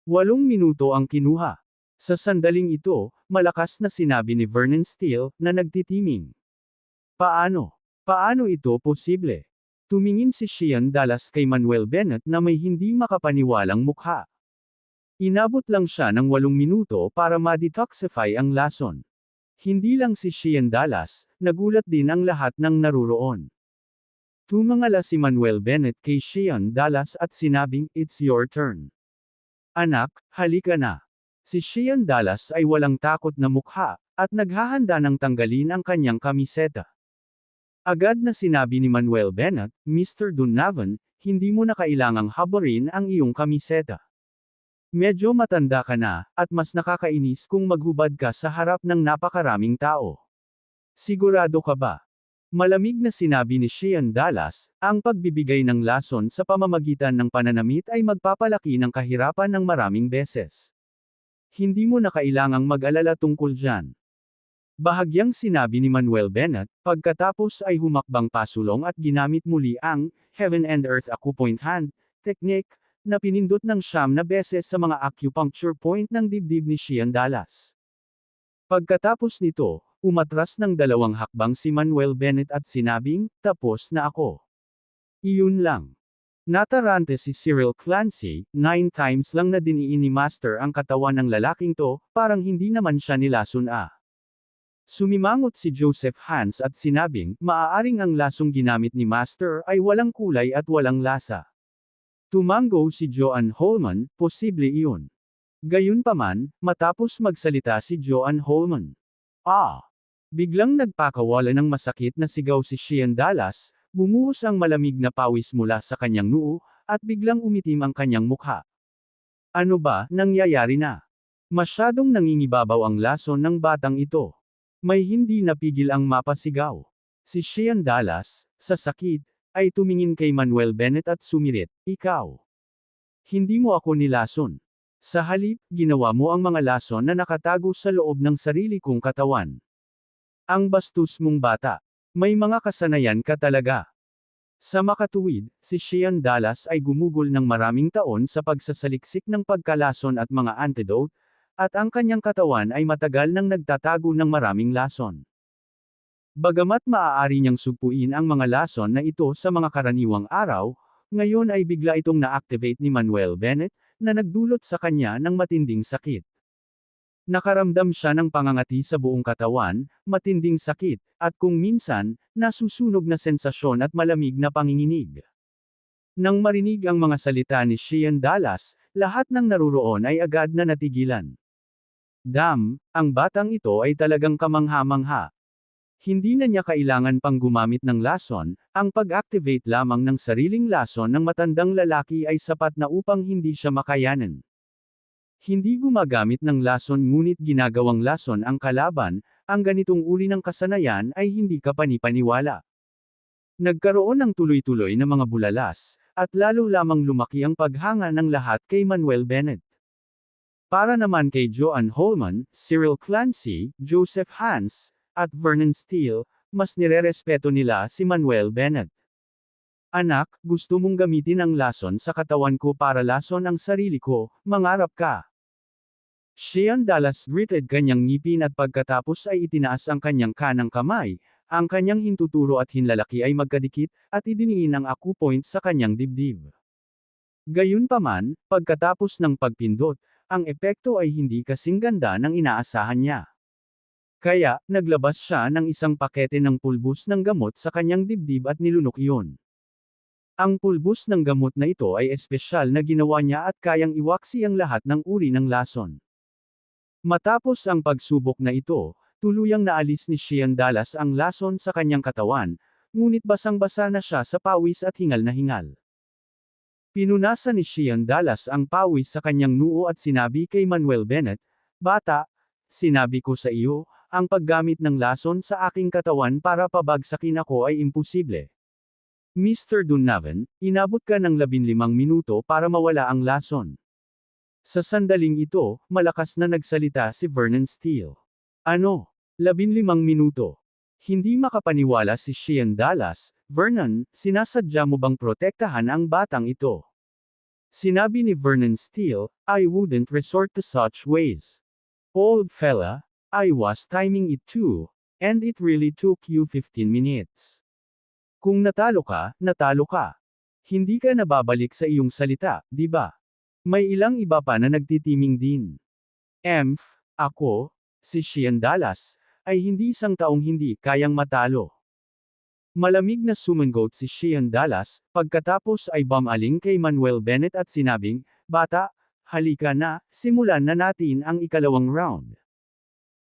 8 minuto ang kinuha. Sa sandaling ito, malakas na sinabi ni Vernon Steele, na nagtitiming. Paano? Paano ito posible? Tumingin si Shean Dallas kay Manuel Bennett na may hindi makapaniwalang mukha. Inabot lang siya ng 8 minuto para ma-detoxify ang lason. Hindi lang si Shean Dallas, nagulat din ang lahat ng naruroon. Tumangala si Manuel Bennett kay Shean Dallas at sinabing, it's your turn. Anak, halika na. Si Shean Dallas ay walang takot na mukha, at naghahanda ng tanggalin ang kanyang kamiseta. Agad na sinabi ni Manuel Bennett, Mr. Donovan, hindi mo na kailangang habarin ang iyong kamiseta. Medyo matanda ka na, at mas nakakainis kung maghubad ka sa harap ng napakaraming tao. Sigurado ka ba? Malamig na sinabi ni Shean Dallas, ang pagbibigay ng lason sa pamamagitan ng pananamit ay magpapalaki ng kahirapan ng maraming beses. Hindi mo na kailangang mag-alala tungkol dyan. Bahagyang sinabi ni Manuel Bennett, pagkatapos ay humakbang pasulong at ginamit muli ang Heaven and Earth Acupoint Hand technique, na pinindot ng 9 na beses sa mga acupuncture point ng dibdib ni Shean Dallas. Pagkatapos nito, umatras ng 2 hakbang si Manuel Bennett at sinabing, tapos na ako. Iyon lang. Natarante si Cyril Clancy, 9 times lang na diniin ni Master ang katawan ng lalaking to, parang hindi naman siya nilason . Sumimangot si Joseph Hans at sinabing, maaaring ang lasong ginamit ni Master ay walang kulay at walang lasa. Tumango si Joanne Holman, posible iyon. Gayunpaman, matapos magsalita si Joanne Holman. Biglang nagpakawala ng masakit na sigaw si Shean Dallas, bumuhos ang malamig na pawis mula sa kanyang noo, at biglang umitim ang kanyang mukha. Ano ba, nangyayari na? Masyadong nangingibabaw ang lason ng batang ito. May hindi napigil ang mapasigaw. Si Shean Dallas, sa sakit, ay tumingin kay Manuel Bennett at sumirit, "Ikaw. Hindi mo ako nilason. Sa halip, ginawa mo ang mga lason na nakatago sa loob ng sarili kong katawan. Ang bastos mong bata. May mga kasanayan ka talaga." Sa makatuwid, si Shean Dallas ay gumugol ng maraming taon sa pagsasaliksik ng pagkalason at mga antidote, at ang kanyang katawan ay matagal nang nagtatago ng maraming lason. Bagamat maaari niyang sugpuin ang mga lason na ito sa mga karaniwang araw, ngayon ay bigla itong na-activate ni Manuel Bennett, na nagdulot sa kanya ng matinding sakit. Nakaramdam siya ng pangangati sa buong katawan, matinding sakit, at kung minsan, nasusunog na sensasyon at malamig na panginginig. Nang marinig ang mga salita ni Shean Dallas, lahat ng naruroon ay agad na natigilan. Ang batang ito ay talagang kamangha-mangha. Hindi na niya kailangan pang gumamit ng lason, ang pag-activate lamang ng sariling lason ng matandang lalaki ay sapat na upang hindi siya makayanan. Hindi gumagamit ng lason ngunit ginagawang lason ang kalaban, ang ganitong uri ng kasanayan ay hindi kapanipaniwala. Nagkaroon ng tuloy-tuloy na mga bulalas, at lalo lamang lumaki ang paghanga ng lahat kay Manuel Bennett. Para naman kay Joanne Holman, Cyril Clancy, Joseph Hans, at Vernon Steele, mas nirerespeto nila si Manuel Bennett. "Anak, gusto mong gamitin ang lason sa katawan ko para lason ang sarili ko, mangarap ka." Shean Dallas gritted kanyang ngipin at pagkatapos ay itinaas ang kanyang kanang kamay, ang kanyang hintuturo at hinlalaki ay magkadikit, at idiniin ang acupoint sa kanyang dibdib. Gayunpaman, pagkatapos ng pagpindot, ang epekto ay hindi kasing ganda ng inaasahan niya. Kaya, naglabas siya ng isang pakete ng pulbos ng gamot sa kanyang dibdib at nilunok iyon. Ang pulbos ng gamot na ito ay espesyal na ginawa niya at kayang iwaksi ang lahat ng uri ng lason. Matapos ang pagsubok na ito, tuluyang naalis ni Shean Dallas ang lason sa kanyang katawan, ngunit basang-basa na siya sa pawis at hingal na hingal. Pinunasan ni Shean Dallas ang pawis sa kanyang noo at sinabi kay Manuel Bennett, "Bata, sinabi ko sa iyo, ang paggamit ng lason sa aking katawan para pabagsakin ako ay imposible. Mr. Donovan, inabot ka ng 15 minuto para mawala ang lason." Sa sandaling ito, malakas na nagsalita si Vernon Steele. "Ano? 15 minuto? Hindi makapaniwala si Shean Dallas, Vernon, sinasadya mo bang protektahan ang batang ito?" Sinabi ni Vernon Steele, "I wouldn't resort to such ways. Old fella, I was timing it too, and it really took you 15 minutes. Kung natalo ka, natalo ka. Hindi ka nababalik sa iyong salita, di ba? May ilang iba pa na nagtitiming din. Ako, si Shean Dallas, ay hindi isang taong hindi kayang matalo." Malamig na sumangot si Shean Dallas, pagkatapos ay bumaling kay Manuel Bennett at sinabing, "Bata, halika na, simulan na natin ang ikalawang round."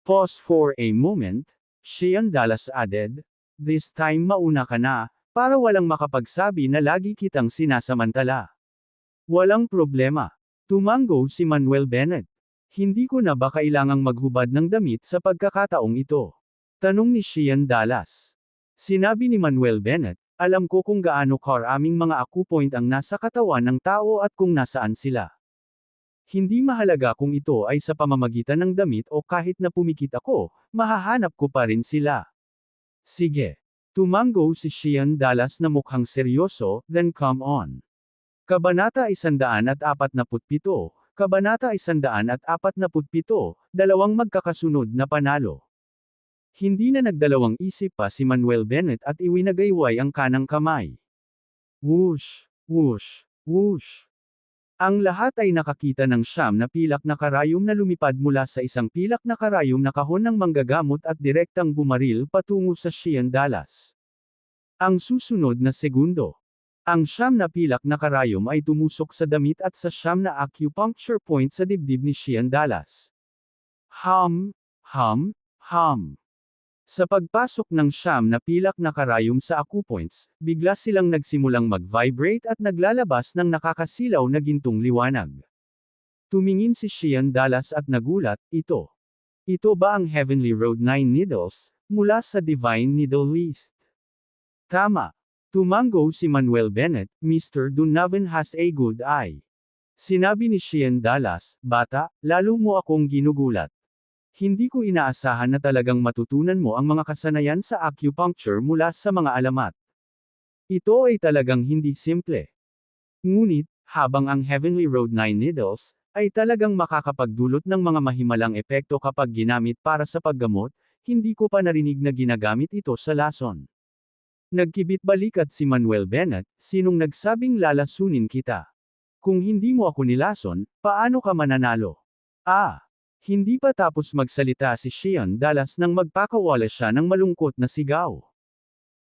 Pause for a moment, Shean Dallas added, "This time mauna ka na, para walang makapagsabi na lagi kitang sinasamantala." "Walang problema." Tumango si Manuel Bennett. "Hindi ko na ba kailangang maghubad ng damit sa pagkakataong ito?" tanong ni Shean Dallas. Sinabi ni Manuel Bennett, "Alam ko kung gaano karaming mga acupoint ang nasa katawan ng tao at kung nasaan sila. Hindi mahalaga kung ito ay sa pamamagitan ng damit o kahit na pumikit ako, mahahanap ko pa rin sila." "Sige." Tumango si Shean Dallas na mukhang seryoso, "Then come on." Kabanata 147, Kabanata 147, dalawang magkakasunod na panalo. Hindi na nagdalawang isip pa si Manuel Bennett at iwinagayway ang kanang kamay. Whoosh, whoosh, whoosh. Ang lahat ay nakakita ng siyam na pilak na karayom na lumipad mula sa isang pilak na karayom na kahon ng manggagamot at direktang bumaril patungo sa Shean Dallas. Ang susunod na segundo, ang siyam na pilak na karayom ay tumusok sa damit at sa siyam na acupuncture point sa dibdib ni Shean Dallas. Hum, hum, hum. Sa pagpasok ng siyam na pilak na karayom sa acupoints, bigla silang nagsimulang mag-vibrate at naglalabas ng nakakasilaw na gintong liwanag. Tumingin si Shean Dallas at nagulat, ito ba ang Heavenly Road 9 Needles, mula sa Divine Needle List? Tama. Tumango si Manuel Bennett, Mr. Donovan has a good eye. Sinabi ni Sheehan Dallas, bata, lalo mo akong ginugulat. Hindi ko inaasahan na talagang matutunan mo ang mga kasanayan sa acupuncture mula sa mga alamat. Ito ay talagang hindi simple. Ngunit, habang ang Heavenly Road 9 Needles, ay talagang makakapagdulot ng mga mahimalang epekto kapag ginamit para sa paggamot, hindi ko pa narinig na ginagamit ito sa lason. Nagkibit balikat si Manuel Bennett, sinong nagsabing lalasunin kita. Kung hindi mo ako nilason, paano ka mananalo? Hindi pa tapos magsalita si Sheehan Dallas nang magpakawala siya ng malungkot na sigaw.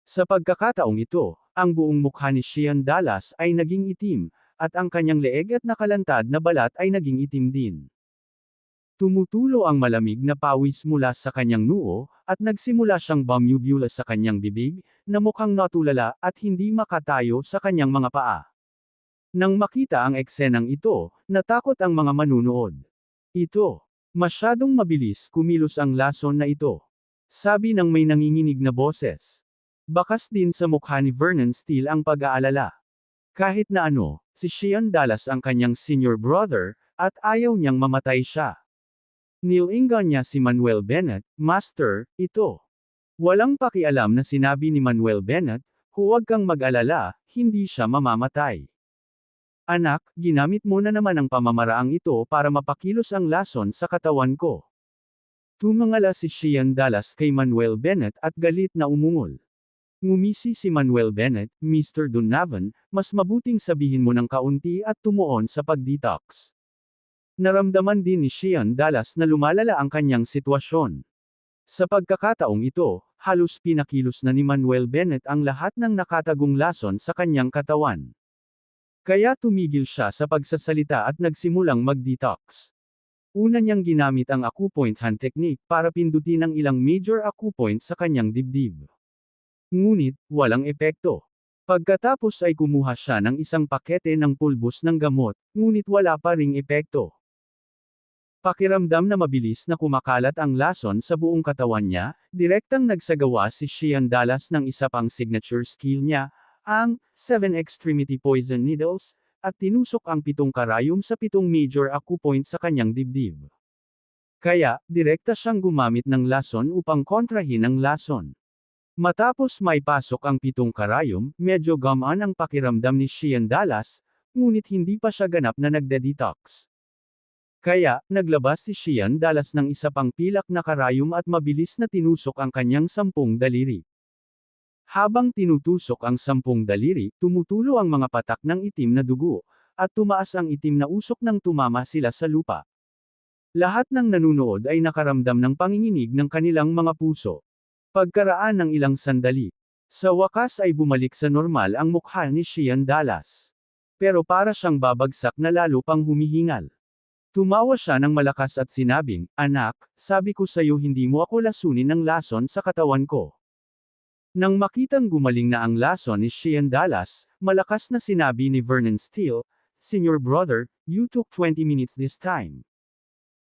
Sa pagkakataong ito, ang buong mukha ni Sheehan Dallas ay naging itim, at ang kanyang leeg at nakalantad na balat ay naging itim din. Tumutulo ang malamig na pawis mula sa kanyang noo, at nagsimula siyang bumubula sa kanyang bibig, na mukhang natulala at hindi makatayo sa kanyang mga paa. Nang makita ang eksenang ito, natakot ang mga manunood. Masyadong mabilis kumilos ang lason na ito. Sabi ng may nanginginig na boses. Bakas din sa mukha ni Vernon Steele ang pag-aalala. Kahit na ano, si Sheehan Dallas ang kanyang senior brother, at ayaw niyang mamatay siya. Nilingan niya si Manuel Bennett, Master, ito. Walang pakialam na sinabi ni Manuel Bennett, huwag kang mag-alala, hindi siya mamamatay. Anak, ginamit mo na naman ang pamamaraang ito para mapakilos ang lason sa katawan ko. Tumangala si Sheehan Dallas kay Manuel Bennett at galit na umungol. Ngumisi si Manuel Bennett, Mr. Donovan, mas mabuting sabihin mo ng kaunti at tumuon sa pag-detox. Naramdaman din ni Sheehan Dallas na lumalala ang kanyang sitwasyon. Sa pagkakataong ito, halos pinakilos na ni Manuel Bennett ang lahat ng nakatagong lason sa kanyang katawan. Kaya tumigil siya sa pagsasalita at nagsimulang mag-detox. Una niyang ginamit ang acupoint hand technique para pindutin ang ilang major acupoint sa kanyang dibdib. Ngunit, walang epekto. Pagkatapos ay kumuha siya ng isang pakete ng pulbos ng gamot, ngunit wala pa ring epekto. Pakiramdam na mabilis na kumakalat ang lason sa buong katawan niya, direktang nagsagawa si Sheehan Dallas ng isa pang signature skill niya, ang 7 Extremity Poison Needles, at tinusok ang 7 karayom sa 7 major acupoint sa kanyang dibdib. Kaya, direkta siyang gumamit ng lason upang kontrahin ang lason. Matapos may pasok ang 7 karayom, medyo gamaan ang pakiramdam ni Sheehan Dallas, ngunit hindi pa siya ganap na nagde-detox. Kaya, naglabas si Sheehan Dallas ng isa pang pilak na karayom at mabilis na tinusok ang kanyang 10 daliri. Habang tinutusok ang 10 daliri, tumutulo ang mga patak ng itim na dugo, at tumaas ang itim na usok nang tumama sila sa lupa. Lahat ng nanunood ay nakaramdam ng panginginig ng kanilang mga puso. Pagkaraan ng ilang sandali, sa wakas ay bumalik sa normal ang mukha ni Sheehan Dallas. Pero para siyang babagsak na lalo pang humihingal. Tumawa siya ng malakas at sinabing, anak, sabi ko sa'yo hindi mo ako lasunin ng lason sa katawan ko. Nang makitang gumaling na ang lason ni Sheehan Dallas, malakas na sinabi ni Vernon Steele, Senior brother, you took 20 minutes this time.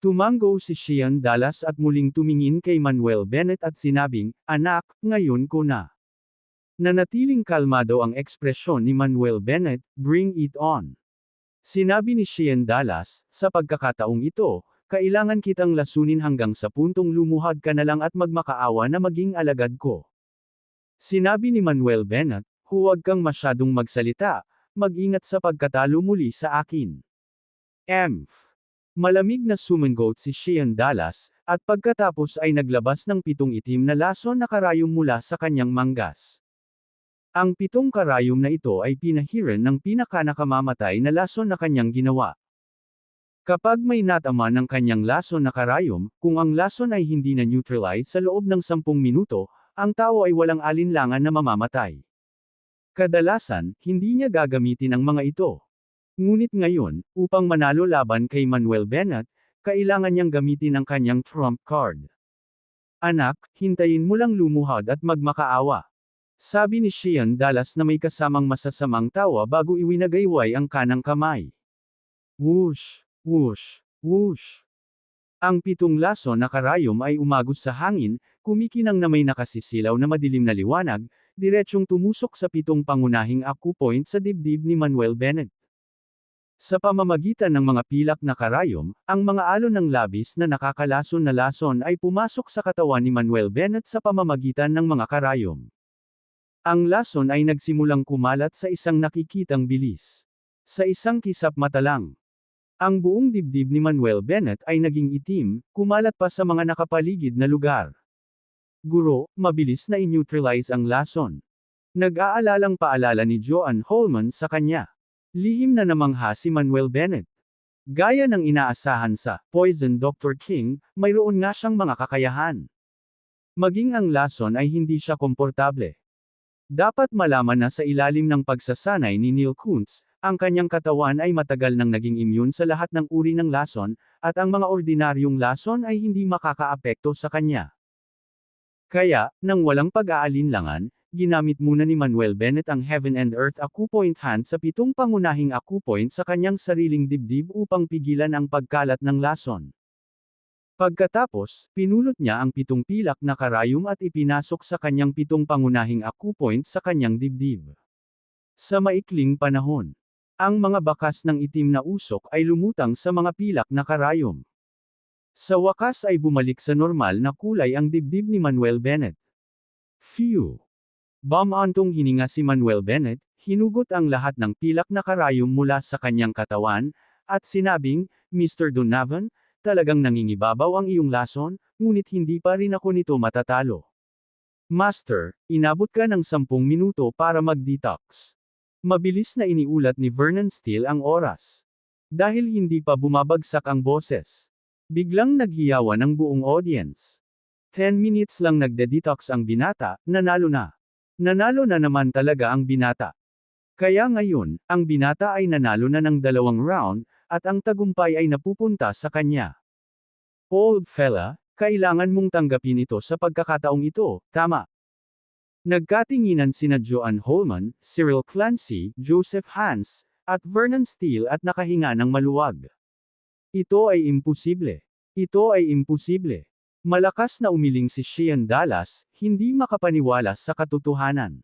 Tumango si Sheehan Dallas at muling tumingin kay Manuel Bennett at sinabing, anak, ngayon ko na. Nanatiling kalmado ang ekspresyon ni Manuel Bennett, bring it on. Sinabi ni Sheehan Dallas, sa pagkakataong ito, kailangan kitang lasunin hanggang sa puntong lumuhad ka na lang at magmakaawa na maging alagad ko. Sinabi ni Manuel Bennett, huwag kang masyadong magsalita, mag-ingat sa pagkatalo muli sa akin. Malamig na sumangot si Sheehan Dallas, at pagkatapos ay naglabas ng 7 itim na lason na karayom mula sa kanyang manggas. Ang 7 karayom na ito ay pinahiran ng pinakanakamamatay na lason na kanyang ginawa. Kapag may natama ng kanyang lason na karayom, kung ang lason ay hindi na neutralize sa loob ng 10 minuto, ang tao ay walang alinlangan na mamamatay. Kadalasan, hindi niya gagamitin ang mga ito. Ngunit ngayon, upang manalo laban kay Manuel Bennett, kailangan niyang gamitin ang kanyang trump card. Anak, hintayin mo lang lumuhad at magmakaawa. Sabi ni Sheehan Dallas na may kasamang masasamang tawa bago iwinagayway ang kanang kamay. Whoosh, whoosh, whoosh. Ang 7 lason na karayom ay umagos sa hangin, kumikinang na may nakasisilaw na madilim na liwanag, diretsyong tumusok sa 7 pangunahing acupoint sa dibdib ni Manuel Bennett. Sa pamamagitan ng mga pilak na karayom, ang mga alon ng labis na nakakalason na lason ay pumasok sa katawan ni Manuel Bennett sa pamamagitan ng mga karayom. Ang lason ay nagsimulang kumalat sa isang nakikitang bilis. Sa isang kisap mata lang, ang buong dibdib ni Manuel Bennett ay naging itim, kumalat pa sa mga nakapaligid na lugar. Guro, mabilis na i-neutralize ang lason. Nag-aalalang paalala ni Joan Holman sa kanya. Lihim na namangha si Manuel Bennett. Gaya ng inaasahan sa Poison Dr. King, mayroon nga siyang mga kakayahan. Maging ang lason ay hindi siya komportable. Dapat malaman na sa ilalim ng pagsasanay ni Neil Kuntz, ang kanyang katawan ay matagal nang naging immune sa lahat ng uri ng lason, at ang mga ordinaryong lason ay hindi makakaapekto sa kanya. Kaya, nang walang pag-aalinlangan, ginamit muna ni Manuel Bennett ang Heaven and Earth Acupoint Hand sa 7 pangunahing acupoint sa kanyang sariling dibdib upang pigilan ang pagkalat ng lason. Pagkatapos, pinulot niya ang 7 pilak na karayom at ipinasok sa kanyang 7 pangunahing acupoint sa kanyang dibdib. Sa maikling panahon, ang mga bakas ng itim na usok ay lumutang sa mga pilak na karayom. Sa wakas ay bumalik sa normal na kulay ang dibdib ni Manuel Bennett. Phew! Bumantong hininga si Manuel Bennett, hinugot ang lahat ng pilak na karayom mula sa kanyang katawan, at sinabing, Mr. Donovan, talagang nangingibabaw ang iyong lason, ngunit hindi pa rin ako nito matatalo. Master, inabot ka ng 10 minuto para mag-detox. Mabilis na iniulat ni Vernon Steele ang oras. Dahil hindi pa bumabagsak ang boses. Biglang naghiyawan ang buong audience. 10 minutes lang nagde-detox ang binata, nanalo na. Nanalo na naman talaga ang binata. Kaya ngayon, ang binata ay nanalo na ng 2 round, at ang tagumpay ay napupunta sa kanya. Old fella, kailangan mong tanggapin ito sa pagkakataong ito, tama? Nagkatinginan sina Joan Holman, Cyril Clancy, Joseph Hans, at Vernon Steele at nakahinga ng maluwag. Ito ay imposible. Ito ay imposible. Malakas na umiling si Shane Dallas, hindi makapaniwala sa katotohanan.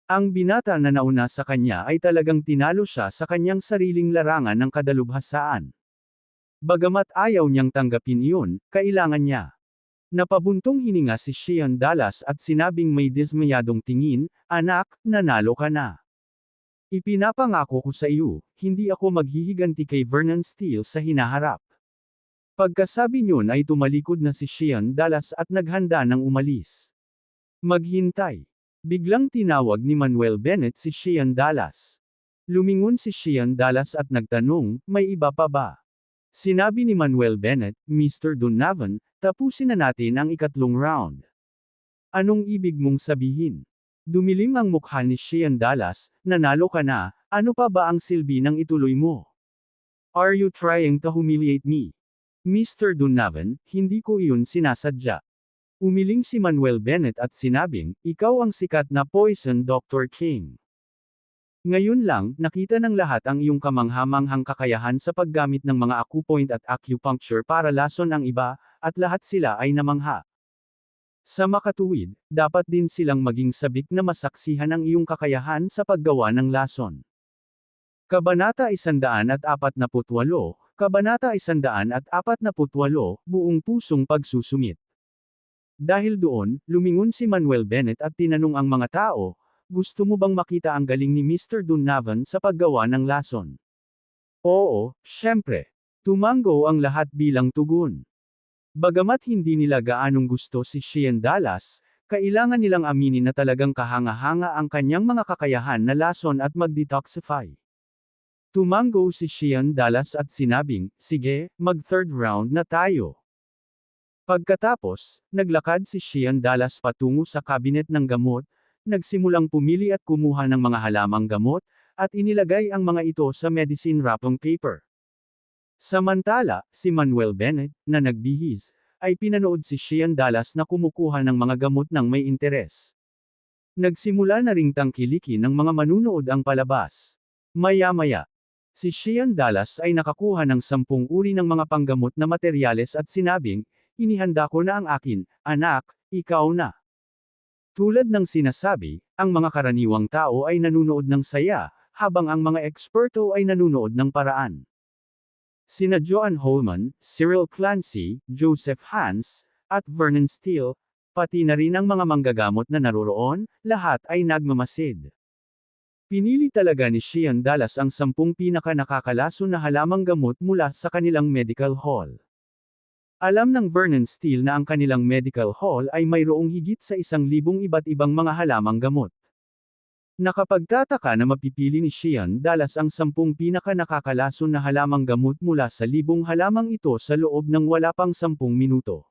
Ang binata na nauna sa kanya ay talagang tinalo siya sa kanyang sariling larangan ng kadalubhasaan. Bagamat ayaw niyang tanggapin iyon, kailangan niya. Napabuntong hininga si Shane Dallas at sinabing may dismayadong tingin, anak, nanalo ka na. Ipinapangako ko sa iyo, hindi ako maghihiganti kay Vernon Steele sa hinaharap. Pagkasabi niyon ay tumalikod na si Shane Dallas at naghanda ng umalis. Maghintay. Biglang tinawag ni Manuel Bennett si Shane Dallas. Lumingon si Shane Dallas at nagtanong, may iba pa ba? Sinabi ni Manuel Bennett, Mr. Donovan, tapusin na natin ang 3 round. Anong ibig mong sabihin? Dumilim ang mukha ni Shane Dallas, nanalo ka na, ano pa ba ang silbi ng ituloy mo? Are you trying to humiliate me? Mr. Donovan, hindi ko iyon sinasadya. Umiling si Manuel Bennett at sinabing, ikaw ang sikat na Poison Dr. King. Ngayon lang, nakita ng lahat ang iyong kamanghamanghang kakayahan sa paggamit ng mga acupoint at acupuncture para lason ang iba, at lahat sila ay namangha. Sa makatuwid, dapat din silang maging sabik na masaksihan ang iyong kakayahan sa paggawa ng lason. Kabanata 148, Kabanata 148, Buong pusong pagsusumit. Dahil doon, lumingon si Manuel Bennett at tinanong ang mga tao, gusto mo bang makita ang galing ni Mr. Donovan sa paggawa ng lason? Oo, syempre. Tumango ang lahat bilang tugon. Bagamat hindi nila gaanong gusto si Shane Dallas, kailangan nilang aminin na talagang kahanga-hanga ang kanyang mga kakayahan na lason at mag-detoxify. Tumango si Shane Dallas at sinabing, sige, mag-3rd round na tayo. Pagkatapos, naglakad si Shane Dallas patungo sa kabinet ng gamot, nagsimulang pumili at kumuha ng mga halamang gamot, at inilagay ang mga ito sa medicine wrapping paper. Samantala, si Manuel Bennett, na nagbihis, ay pinanood si Shane Dallas na kumukuha ng mga gamot ng may interes. Nagsimula na ring tangkilikin ng mga manunood ang palabas. Maya-maya, si Shane Dallas ay nakakuha ng 10 uri ng mga panggamot na materyales at sinabing, inihanda ko na ang akin, anak, ikaw na. Tulad ng sinasabi, ang mga karaniwang tao ay nanunood ng saya, habang ang mga eksperto ay nanunood ng paraan. Sina Joan Holman, Cyril Clancy, Joseph Hans, at Vernon Steele, pati na rin ang mga manggagamot na naroroon, lahat ay nagmamasid. Pinili talaga ni Sheehan Dallas ang 10 pinaka-nakakalason na halamang gamot mula sa kanilang medical hall. Alam ng Vernon Steele na ang kanilang medical hall ay mayroong higit sa 1,000 iba't ibang mga halamang gamot. Nakapagtataka na mapipili ni Sheehan Dallas ang 10 pinaka-nakakalason na halamang gamot mula sa libong halamang ito sa loob ng wala pang 10 minuto.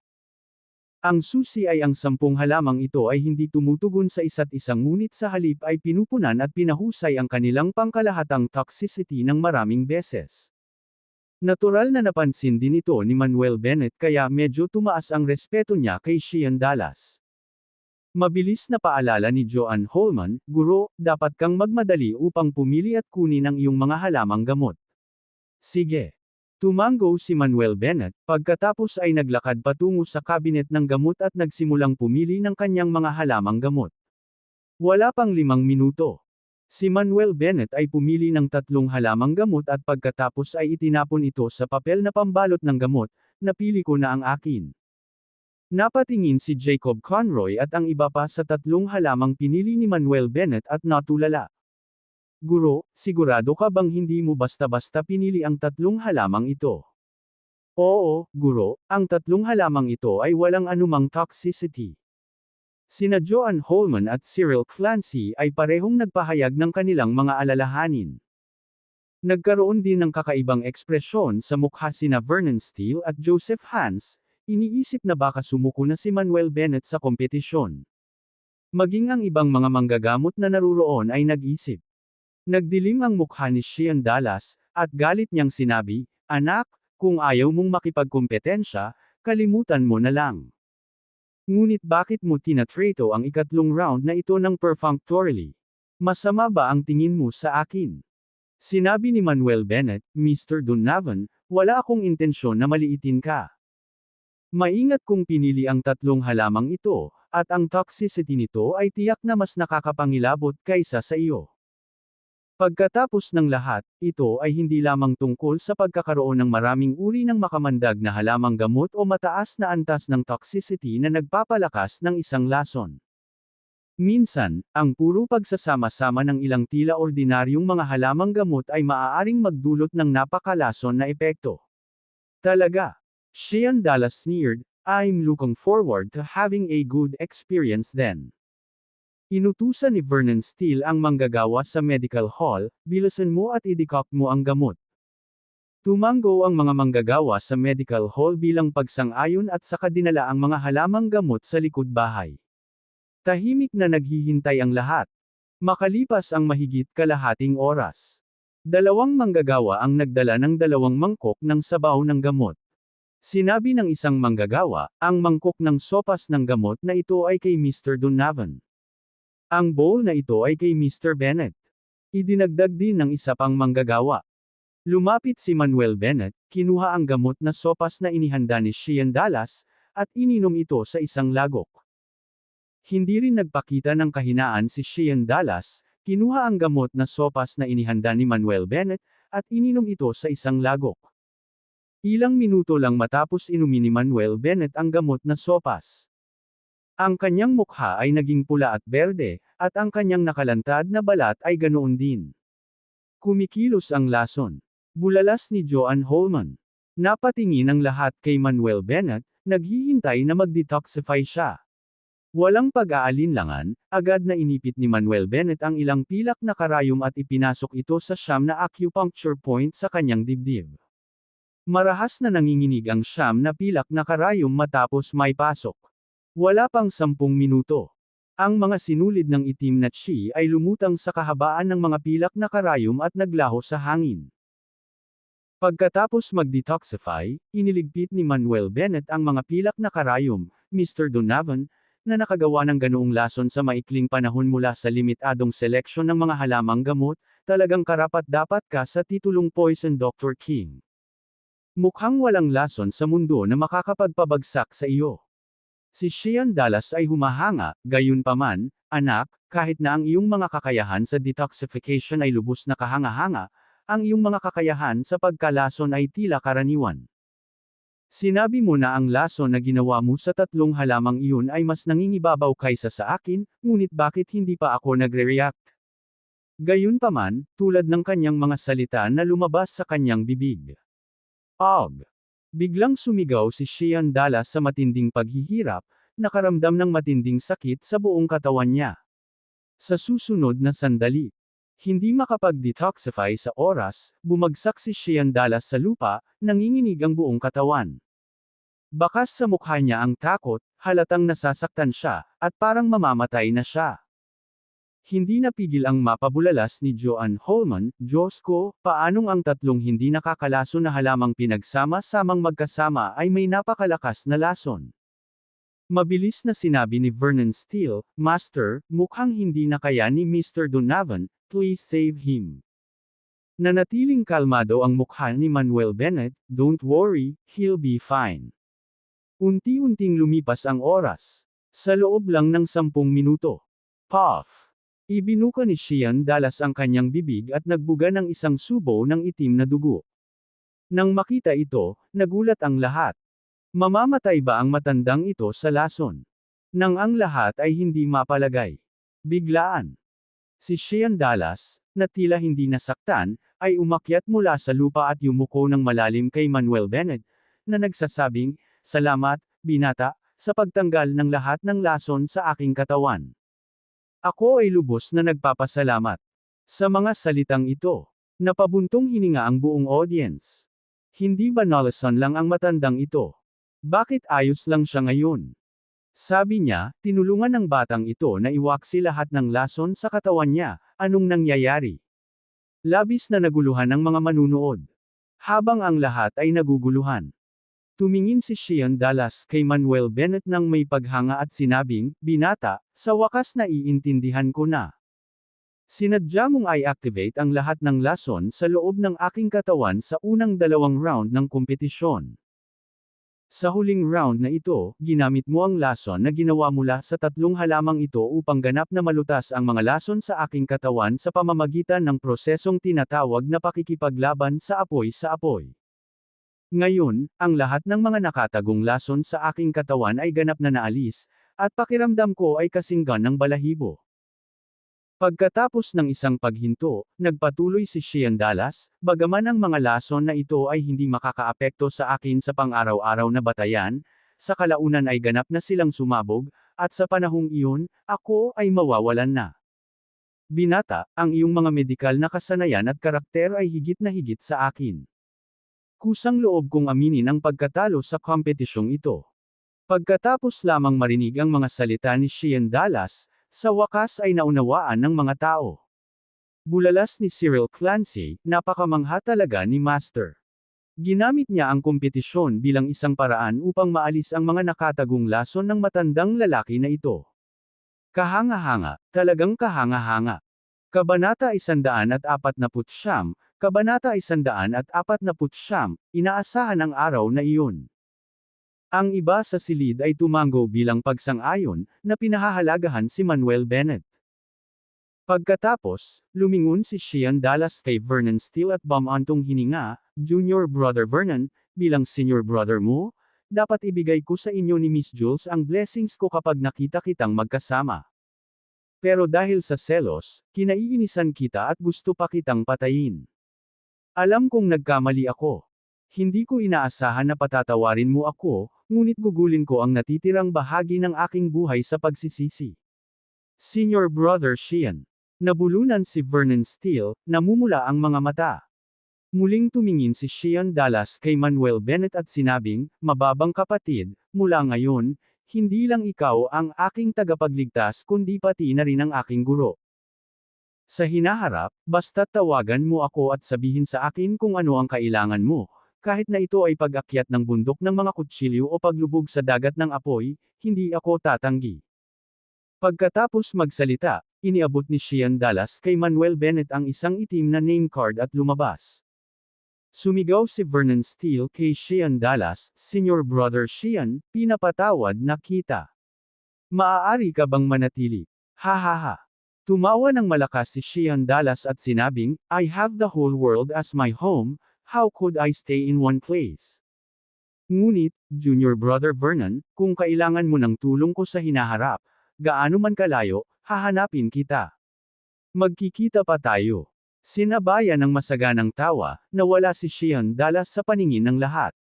Ang susi ay ang 10 halamang ito ay hindi tumutugon sa isa't isa ngunit sa halip ay pinupunan at pinahusay ang kanilang pangkalahatang toxicity ng maraming beses. Natural na napansin din ito ni Manuel Bennett kaya medyo tumaas ang respeto niya kay Sheehan Dallas. Mabilis na paalala ni Joan Holman, "Guro, dapat kang magmadali upang pumili at kunin ang iyong mga halamang gamot." Sige. Tumango si Manuel Bennett, pagkatapos ay naglakad patungo sa kabinet ng gamot at nagsimulang pumili ng kanyang mga halamang gamot. Wala pang 5 minuto. Si Manuel Bennett ay pumili ng 3 halamang gamot at pagkatapos ay itinapon ito sa papel na pambalot ng gamot, "Napili ko na ang akin." Napatingin si Jacob Conroy at ang iba pa sa 3 halamang pinili ni Manuel Bennett at natulala. "Guro, sigurado ka bang hindi mo basta-basta pinili ang 3 halamang ito?" "Oo, guro, ang 3 halamang ito ay walang anumang toxicity." Sina Joan Holman at Cyril Clancy ay parehong nagpahayag ng kanilang mga alalahanin. Nagkaroon din ng kakaibang ekspresyon sa mukha sina Vernon Steele at Joseph Hans, iniisip na baka sumuko na si Manuel Bennett sa kompetisyon. Maging ang ibang mga manggagamot na naruroon ay nag-isip. Nagdilim ang mukha ni Sheehan Dallas, at galit niyang sinabi, "Anak, kung ayaw mong makipagkompetensya, kalimutan mo na lang." Ngunit bakit mo tinatrato ang 3 round na ito ng perfunctorily? Masama ba ang tingin mo sa akin? Sinabi ni Manuel Bennett, "Mr. Donovan, wala akong intensyon na maliitin ka. Maingat kung pinili ang 3 halamang ito, at ang toxicity nito ay tiyak na mas nakakapangilabot kaysa sa iyo." Pagkatapos ng lahat, ito ay hindi lamang tungkol sa pagkakaroon ng maraming uri ng makamandag na halamang gamot o mataas na antas ng toxicity na nagpapalakas ng isang lason. Minsan, ang puro pagsasama-sama ng ilang tila ordinaryong mga halamang gamot ay maaaring magdulot ng napakalason na epekto. Talaga. Sheehan Dallas sneered, "I'm looking forward to having a good experience then." Inutusan ni Vernon Steele ang manggagawa sa medical hall, "Bilisan mo at i-decoct mo ang gamot." Tumango ang mga manggagawa sa medical hall bilang pagsang-ayon at saka dinala ang mga halamang gamot sa likod bahay. Tahimik na naghihintay ang lahat. Makalipas ang mahigit kalahating oras. 2 manggagawa ang nagdala ng 2 mangkok ng sabaw ng gamot. Sinabi ng isang manggagawa, ang mangkok ng sopas ng gamot na ito ay kay Mr. Donovan. Ang bowl na ito ay kay Mr. Bennett. Idinagdag din ng isa pang manggagawa. Lumapit si Manuel Bennett, kinuha ang gamot na sopas na inihanda ni Sheehan Dallas, at ininom ito sa isang lagok. Hindi rin nagpakita ng kahinaan si Sheehan Dallas, kinuha ang gamot na sopas na inihanda ni Manuel Bennett, at ininom ito sa isang lagok. Ilang minuto lang matapos inumin ni Manuel Bennett ang gamot na sopas. Ang kanyang mukha ay naging pula at berde, at ang kanyang nakalantad na balat ay ganoon din. Kumikilos ang lason. Bulalas ni Joan Holman. Napatingin ang lahat kay Manuel Bennett, naghihintay na mag-detoxify siya. Walang pag-aalinlangan, agad na inipit ni Manuel Bennett ang ilang pilak na karayom at ipinasok ito sa siyam na acupuncture point sa kanyang dibdib. Marahas na nanginginig ang siyam na pilak na karayom matapos may pasok. Wala pang 10 minuto. Ang mga sinulid ng itim na chi ay lumutang sa kahabaan ng mga pilak na karayom at naglaho sa hangin. Pagkatapos mag-detoxify, iniligpit ni Manuel Bennett ang mga pilak na karayom, Mr. Donovan, na nakagawa ng ganoong lason sa maikling panahon mula sa limitadong seleksyon ng mga halamang gamot, talagang karapat-dapat ka sa titulong Poison Dr. King. Mukhang walang lason sa mundo na makakapagpabagsak sa iyo. Si Shean Dallas ay humahanga, gayunpaman, anak, kahit na ang iyong mga kakayahan sa detoxification ay lubos na kahanga-hanga, ang iyong mga kakayahan sa pagkalason ay tila karaniwan. Sinabi mo na ang lason na ginawa mo sa tatlong halamang iyon ay mas nangingibabaw kaysa sa akin, ngunit bakit hindi pa ako nagre-react? Gayunpaman, tulad ng kanyang mga salita na lumabas sa kanyang bibig. Og! Biglang sumigaw si Shean Dallas sa matinding paghihirap, nakaramdam ng matinding sakit sa buong katawan niya. Sa susunod na sandali, hindi makapag-detoxify sa oras, bumagsak si Shean Dallas sa lupa, nanginginig ang buong katawan. Bakas sa mukha niya ang takot, halatang nasasaktan siya, at parang mamamatay na siya. Hindi napigil ang mapabulalas ni Joanne Holman, Diyos ko, paanong ang tatlong hindi nakakalason na halamang pinagsama-samang magkasama ay may napakalakas na lason. Mabilis na sinabi ni Vernon Steele, Master, mukhang hindi na kaya ni Mr. Donovan, please save him. Nanatiling kalmado ang mukha ni Manuel Bennett, don't worry, he'll be fine. Unti-unting lumipas ang oras. Sa loob lang ng 10 minuto. Puff! Ibinuka ni Shean Dallas ang kanyang bibig at nagbuga ng isang subo ng itim na dugo. Nang makita ito, nagulat ang lahat. Mamamatay ba ang matandang ito sa lason? Nang ang lahat ay hindi mapalagay. Biglaan. Si Shean Dallas, na tila hindi nasaktan, ay umakyat mula sa lupa at yumuko ng malalim kay Manuel Bennett, na nagsasabing, Salamat, binata, sa pagtanggal ng lahat ng lason sa aking katawan. Ako ay lubos na nagpapasalamat. Sa mga salitang ito, napabuntong hininga ang buong audience. Hindi ba nalason lang ang matandang ito? Bakit ayos lang siya ngayon? Sabi niya, tinulungan ng batang ito na iwaksi lahat ng lason sa katawan niya, anong nangyayari? Labis na naguluhan ang mga manunood. Habang ang lahat ay naguguluhan. Tumingin si Shean Dallas kay Manuel Bennett nang may paghanga at sinabing, Binata, sa wakas naiintindihan ko na. Sinadya mong i-activate ang lahat ng lason sa loob ng aking katawan sa unang 2 round ng kompetisyon. Sa huling round na ito, ginamit mo ang lason na ginawa mula sa tatlong halamang ito upang ganap na malutas ang mga lason sa aking katawan sa pamamagitan ng prosesong tinatawag na pakikipaglaban sa apoy sa apoy. Ngayon, ang lahat ng mga nakatagong lason sa aking katawan ay ganap na naalis, at pakiramdam ko ay kasinggan ng balahibo. Pagkatapos ng isang paghinto, nagpatuloy si Shean Dallas, bagaman ang mga lason na ito ay hindi makakaapekto sa akin sa pang-araw-araw na batayan, sa kalaunan ay ganap na silang sumabog, at sa panahong iyon, ako ay mawawalan na. Binata, ang iyong mga medikal na kasanayan at karakter ay higit na higit sa akin. Kusang loob kong aminin ang pagkatalo sa kompetisyong ito. Pagkatapos lamang marinig ang mga salita ni Shean Dallas, sa wakas ay naunawaan ng mga tao. Bulalas ni Cyril Clancy, napakamangha talaga ni Master. Ginamit niya ang kompetisyon bilang isang paraan upang maalis ang mga nakatagong lason ng matandang lalaki na ito. Kahanga-hanga, talagang kahanga-hanga. Kabanata 149, Kabanata 149, inaasahan ang araw na iyon. Ang iba sa silid ay tumango bilang pagsang-ayon, na pinahahalagahan si Manuel Bennett. Pagkatapos, lumingon si Shean Dallas kay Vernon Steele at bumantong hininga, Junior Brother Vernon, bilang Senior Brother mo, dapat ibigay ko sa inyo ni Miss Jules ang blessings ko kapag nakita kitang magkasama. Pero dahil sa selos, kinaiinisan kita at gusto pa kitang patayin. Alam kong nagkamali ako. Hindi ko inaasahan na patatawarin mo ako, ngunit gugulin ko ang natitirang bahagi ng aking buhay sa pagsisisi. Senior Brother Shean. Nabulunan si Vernon Steele, namumula ang mga mata. Muling tumingin si Shean Dallas kay Manuel Bennett at sinabing, Mababang kapatid, mula ngayon, hindi lang ikaw ang aking tagapagligtas kundi pati na rin ang aking guro. Sa hinaharap, basta't tawagan mo ako at sabihin sa akin kung ano ang kailangan mo, kahit na ito ay pag-akyat ng bundok ng mga kutsilyo o paglubog sa dagat ng apoy, hindi ako tatanggi. Pagkatapos magsalita, iniabot ni Shean Dallas kay Manuel Bennett ang isang itim na name card at lumabas. Sumigaw si Vernon Steele kay Sheehan Dallas, Senior Brother Sheehan, pinapatawad na kita. Maaari ka bang manatili? Ha ha ha. Tumawa ng malakas si Sheehan Dallas at sinabing, I have the whole world as my home, how could I stay in one place? Ngunit, Junior Brother Vernon, kung kailangan mo ng tulong ko sa hinaharap, gaano man kalayo, hahanapin kita. Magkikita pa tayo. Sinabayan ng masaganang tawa, nawala si Sheehan Dallas sa paningin ng lahat.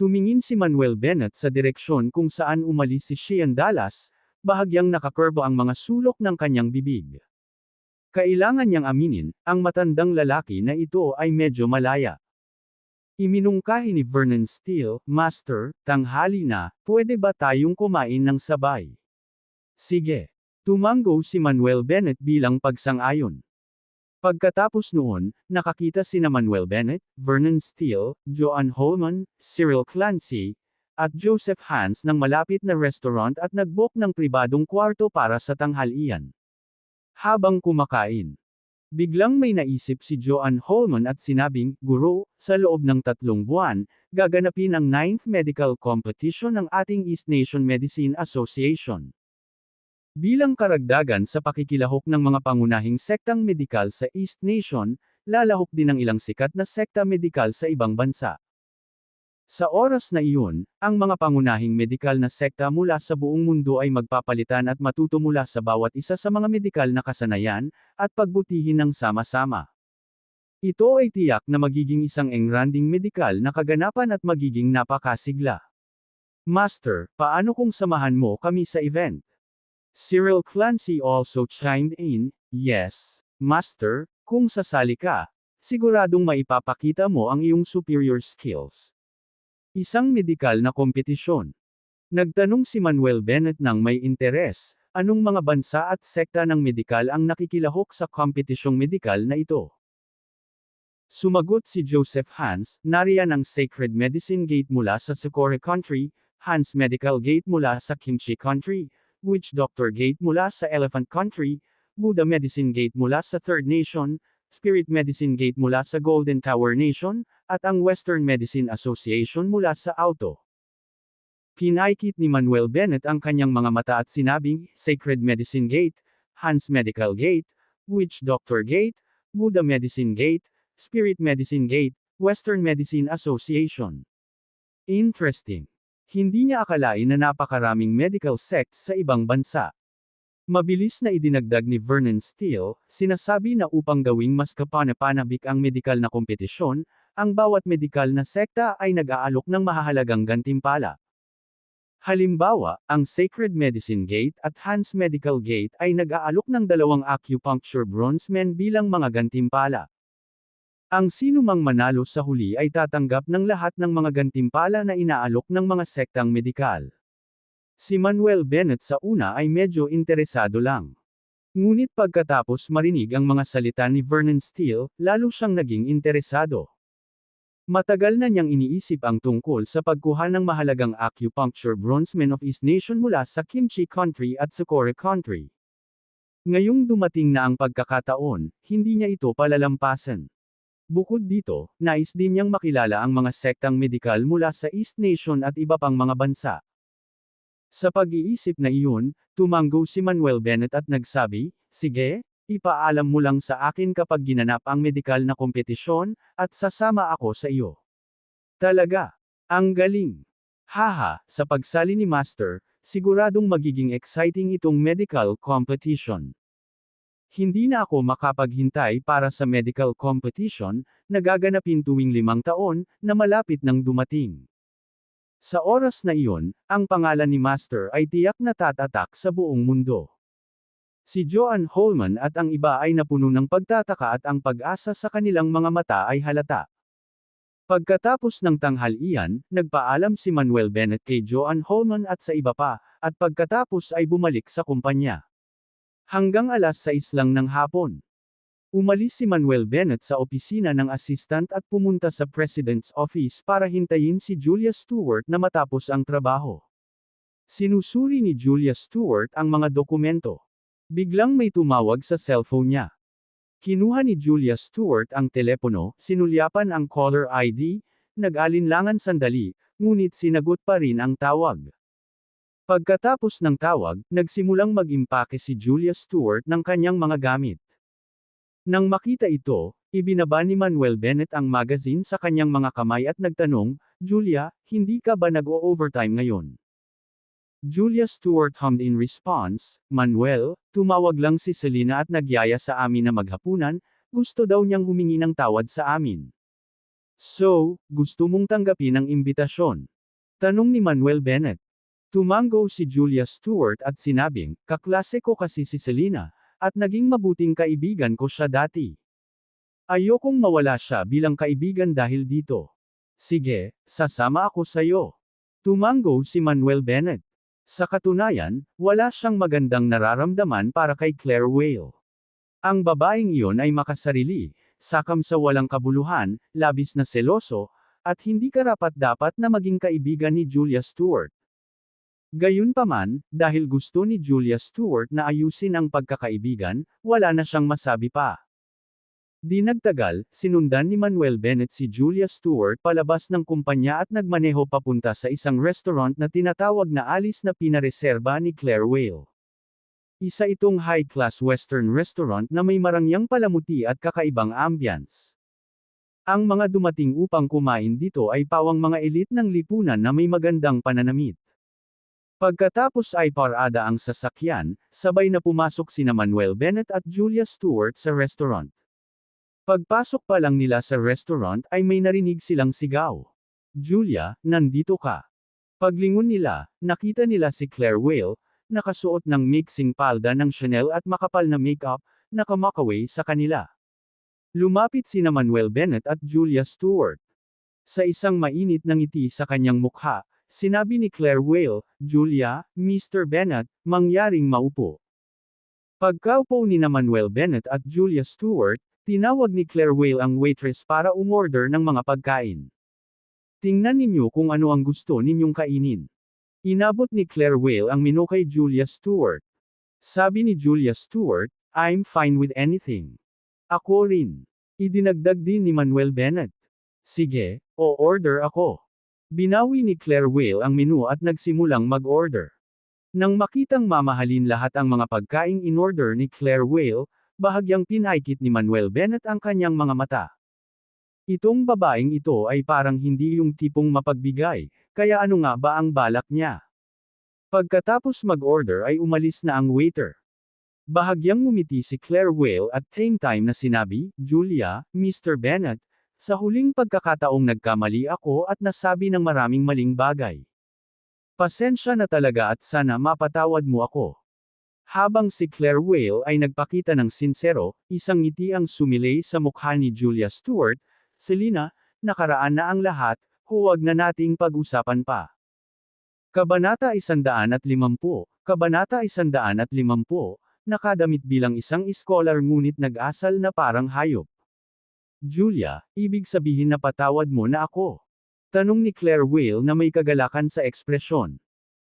Tumingin si Manuel Bennett sa direksyon kung saan umalis si Sheehan Dallas, bahagyang nakakurbo ang mga sulok ng kanyang bibig. Kailangan niyang aminin, ang matandang lalaki na ito ay medyo malaya. Iminungkahi ni Vernon Steele, Master, tanghali na, pwede ba tayong kumain ng sabay? Sige. Tumango si Manuel Bennett bilang pagsang-ayon. Pagkatapos noon, nakakita sina Manuel Bennett, Vernon Steele, Joan Holman, Cyril Clancy, at Joseph Hans ng malapit na restaurant at nag-book ng pribadong kwarto para sa tanghalian. Habang kumakain, biglang may naisip si Joan Holman at sinabing, Guro, sa loob ng 3 buwan, gaganapin ang 9th medical competition ng ating East Nation Medicine Association. Bilang karagdagan sa pakikilahok ng mga pangunahing sektang medikal sa East Nation, lalahok din ang ilang sikat na sekta medikal sa ibang bansa. Sa oras na iyon, ang mga pangunahing medikal na sekta mula sa buong mundo ay magpapalitan at matuto mula sa bawat isa sa mga medikal na kasanayan, at pagbutihin ng sama-sama. Ito ay tiyak na magiging isang engranding medikal na kaganapan at magiging napakasigla. Master, paano kung samahan mo kami sa event? Cyril Clancy also chimed in, Yes, Master, kung sasali ka, siguradong maipapakita mo ang iyong superior skills. Isang medikal na kompetisyon. Nagtanong si Manuel Bennett ng may interes, anong mga bansa at sekta ng medikal ang nakikilahok sa kompetisyong medikal na ito? Sumagot si Joseph Hans, nariyan ang Sacred Medicine Gate mula sa Socorro Country, Hans Medical Gate mula sa Kimchi Country, Witch Doctor Gate mula sa Elephant Country, Buddha Medicine Gate mula sa Third Nation, Spirit Medicine Gate mula sa Golden Tower Nation, at ang Western Medicine Association mula sa Auto. Pinaikit ni Manuel Bennett ang kanyang mga mata at sinabing, Sacred Medicine Gate, Hans Medical Gate, Witch Doctor Gate, Buddha Medicine Gate, Spirit Medicine Gate, Western Medicine Association. Interesting. Hindi niya akalain na napakaraming medical sects sa ibang bansa. Mabilis na idinagdag ni Vernon Steele, sinasabi na upang gawing mas kapanapanabik ang medikal na kompetisyon, ang bawat medikal na sekta ay nag-aalok ng mahahalagang gantimpala. Halimbawa, ang Sacred Medicine Gate at Hans Medical Gate ay nag-aalok ng 2 acupuncture bronzemen bilang mga gantimpala. Ang sinumang manalo sa huli ay tatanggap ng lahat ng mga gantimpala na inaalok ng mga sektang medikal. Si Manuel Bennett sa una ay medyo interesado lang. Ngunit pagkatapos marinig ang mga salita ni Vernon Steele, lalo siyang naging interesado. Matagal na niyang iniisip ang tungkol sa pagkuha ng mahalagang acupuncture bronzemen of East Nation mula sa Kimchi Country at Socorro Country. Ngayong dumating na ang pagkakataon, hindi niya ito palalampasan. Bukod dito, nais din niyang makilala ang mga sektang medikal mula sa East Nation at iba pang mga bansa. Sa pag-iisip na iyon, tumango si Manuel Bennett at nagsabi, Sige, ipaalam mo lang sa akin kapag ginanap ang medikal na kompetisyon, at sasama ako sa iyo. Talaga? Ang galing! Haha, sa pagsali ni Master, siguradong magiging exciting itong medical competition. Hindi na ako makapaghintay para sa medical competition, na gaganapin tuwing 5 taon, na malapit nang dumating. Sa oras na iyon, ang pangalan ni Master ay tiyak na tatatak sa buong mundo. Si Joan Holman at ang iba ay napuno ng pagtataka at ang pag-asa sa kanilang mga mata ay halata. Pagkatapos ng tanghalian, nagpaalam si Manuel Bennett kay Joan Holman at sa iba pa, at pagkatapos ay bumalik sa kumpanya. Hanggang 6:00 lang ng hapon. Umalis si Manuel Bennett sa opisina ng assistant at pumunta sa President's office para hintayin si Julia Stewart na matapos ang trabaho. Sinusuri ni Julia Stewart ang mga dokumento. Biglang may tumawag sa cellphone niya. Kinuha ni Julia Stewart ang telepono, sinulyapan ang caller ID, nag-alinlangan sandali, ngunit sinagot pa rin ang tawag. Pagkatapos ng tawag, nagsimulang mag-impake si Julia Stewart ng kanyang mga gamit. Nang makita ito, ibinaba ni Manuel Bennett ang magazine sa kanyang mga kamay at nagtanong, "Julia, hindi ka ba nag-o-overtime ngayon?" Julia Stewart hummed in response, "Manuel, tumawag lang si Selena at nagyaya sa amin na maghapunan, gusto daw niyang humingi ng tawad sa amin." "So, gusto mong tanggapin ang imbitasyon?" Tanong ni Manuel Bennett. Tumango si Julia Stewart at sinabing, "Kaklase ko kasi si Selena, at naging mabuting kaibigan ko siya dati. Ayokong mawala siya bilang kaibigan dahil dito. Sige, sasama ako sayo." Tumango si Manuel Bennett. Sa katunayan, wala siyang magandang nararamdaman para kay Claire Whale. Ang babaeng iyon ay makasarili, sakam sa walang kabuluhan, labis na seloso, at hindi karapat-dapat na maging kaibigan ni Julia Stewart. Gayunpaman, dahil gusto ni Julia Stewart na ayusin ang pagkakaibigan, wala na siyang masabi pa. Di nagtagal, sinundan ni Manuel Bennett si Julia Stewart palabas ng kumpanya at nagmaneho papunta sa isang restaurant na tinatawag na Alice na pinareserba ni Claire Whale. Isa itong high-class western restaurant na may marangyang palamuti at kakaibang ambience. Ang mga dumating upang kumain dito ay pawang mga elite ng lipunan na may magandang pananamit. Pagkatapos ay parada ang sasakyan, sabay na pumasok sina Manuel Bennett at Julia Stewart sa restaurant. Pagpasok pa lang nila sa restaurant ay may narinig silang sigaw. "Julia, nandito ka." Paglingon nila, nakita nila si Claire Whale, nakasuot ng mixing palda ng Chanel at makapal na makeup, nakamakaway sa kanila. Lumapit sina Manuel Bennett at Julia Stewart. Sa isang mainit na ngiti sa kanyang mukha, sinabi ni Claire Whale, "Julia, Mr. Bennett, mangyaring maupo." Pagkaupo ni Manuel Bennett at Julia Stewart, tinawag ni Claire Whale ang waitress para umorder ng mga pagkain. "Tingnan ninyo kung ano ang gusto ninyong kainin." Inabot ni Claire Whale ang menu kay Julia Stewart. Sabi ni Julia Stewart, "I'm fine with anything." "Ako rin." Idinagdag din ni Manuel Bennett. "Sige, o-order ako." Binawi ni Claire Whale ang menu at nagsimulang mag-order. Nang makitang mamahalin lahat ang mga pagkaing in-order ni Claire Whale, bahagyang pinaikit ni Manuel Bennett ang kanyang mga mata. Itong babaeng ito ay parang hindi yung tipong mapagbigay, kaya ano nga ba ang balak niya? Pagkatapos mag-order ay umalis na ang waiter. Bahagyang ngumiti si Claire Whale at same time na sinabi, "Julia, Mr. Bennett, sa huling pagkakataong nagkamali ako at nasabi ng maraming maling bagay. Pasensya na talaga at sana mapatawad mo ako." Habang si Claire Whale ay nagpakita ng sinsero, isang ngiti ang sumilay sa mukha ni Julia Stewart, "Selena, nakaraan na ang lahat, huwag na nating pag-usapan pa." Kabanata 150, Kabanata 150, nakadamit bilang isang iskolar ngunit nag-asal na parang hayop. "Julia, ibig sabihin na patawad mo na ako?" Tanong ni Claire Whale na may kagalakan sa ekspresyon.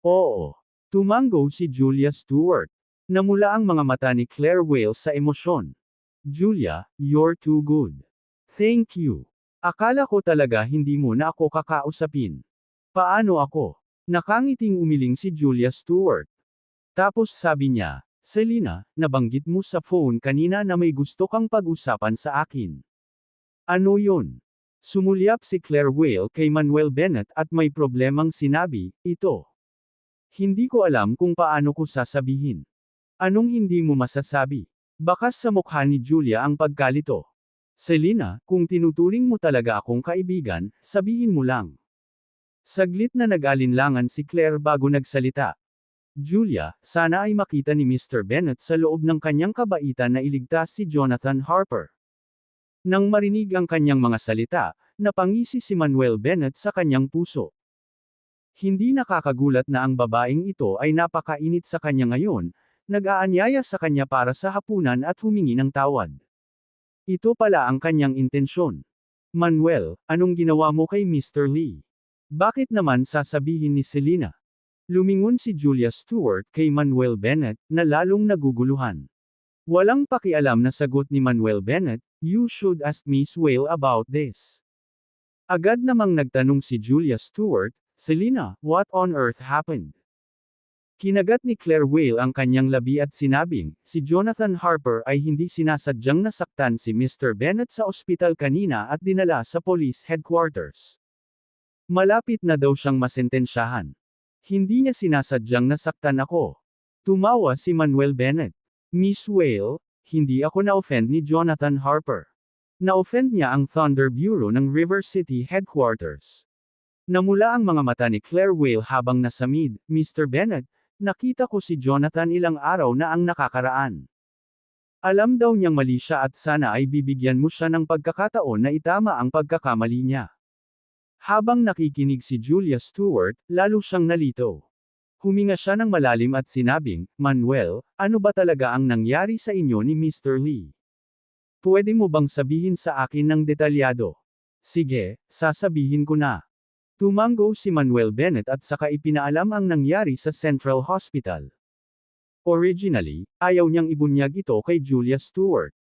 "Oo." Tumango si Julia Stewart. Namula ang mga mata ni Claire Whale sa emosyon. "Julia, you're too good. Thank you. Akala ko talaga hindi mo na ako kakausapin. Paano ako?" Nakangiting umiling si Julia Stewart. Tapos sabi niya, "Selena, nabanggit mo sa phone kanina na may gusto kang pag-usapan sa akin. Ano yun?" Sumulyap si Claire Whale kay Manuel Bennett at may problemang sinabi, "Ito. Hindi ko alam kung paano ko sasabihin." "Anong hindi mo masasabi?" Bakas sa mukha ni Julia ang pagkalito. "Selena, kung tinuturing mo talaga akong kaibigan, sabihin mo lang." Saglit na nag-alinlangan si Claire bago nagsalita. "Julia, sana ay makita ni Mr. Bennett sa loob ng kanyang kabaitan na iligtas si Jonathan Harper." Nang marinig ang kanyang mga salita, napangisi si Manuel Bennett sa kanyang puso. Hindi nakakagulat na ang babaeng ito ay napakainit sa kanya ngayon, nag-aanyaya sa kanya para sa hapunan at humingi ng tawad. Ito pala ang kanyang intensyon. "Manuel, anong ginawa mo kay Mr. Lee? Bakit naman sasabihin ni Selena?" Lumingon si Julia Stewart kay Manuel Bennett, na lalong naguguluhan. Walang pakialam na sagot ni Manuel Bennett, "You should ask Miss Whale about this." Agad namang nagtanong si Julia Stewart, "Selena, what on earth happened?" Kinagat ni Claire Whale ang kanyang labi at sinabing, si Jonathan Harper ay hindi sinasadyang nasaktan si Mr. Bennett sa ospital kanina at dinala sa police headquarters. Malapit na daw siyang masentensyahan. Hindi niya sinasadyang nasaktan ako. Tumawa si Manuel Bennett. "Miss Whale, hindi ako na-offend ni Jonathan Harper. Na-offend niya ang Thunder Bureau ng River City Headquarters." Namula ang mga mata ni Claire Whale habang nasa mid, "Mr. Bennett, nakita ko si Jonathan ilang araw na ang nakakaraan. Alam daw niyang mali siya at sana ay bibigyan mo siya ng pagkakataon na itama ang pagkakamali niya." Habang nakikinig si Julia Stewart, lalo siyang nalito. Huminga siya ng malalim at sinabing, "Manuel, ano ba talaga ang nangyari sa inyo ni Mr. Lee? Pwede mo bang sabihin sa akin ng detalyado?" "Sige, sasabihin ko na." Tumango si Manuel Bennett at saka ipinaalam ang nangyari sa Central Hospital. Originally, ayaw niyang ibunyag ito kay Julia Stewart.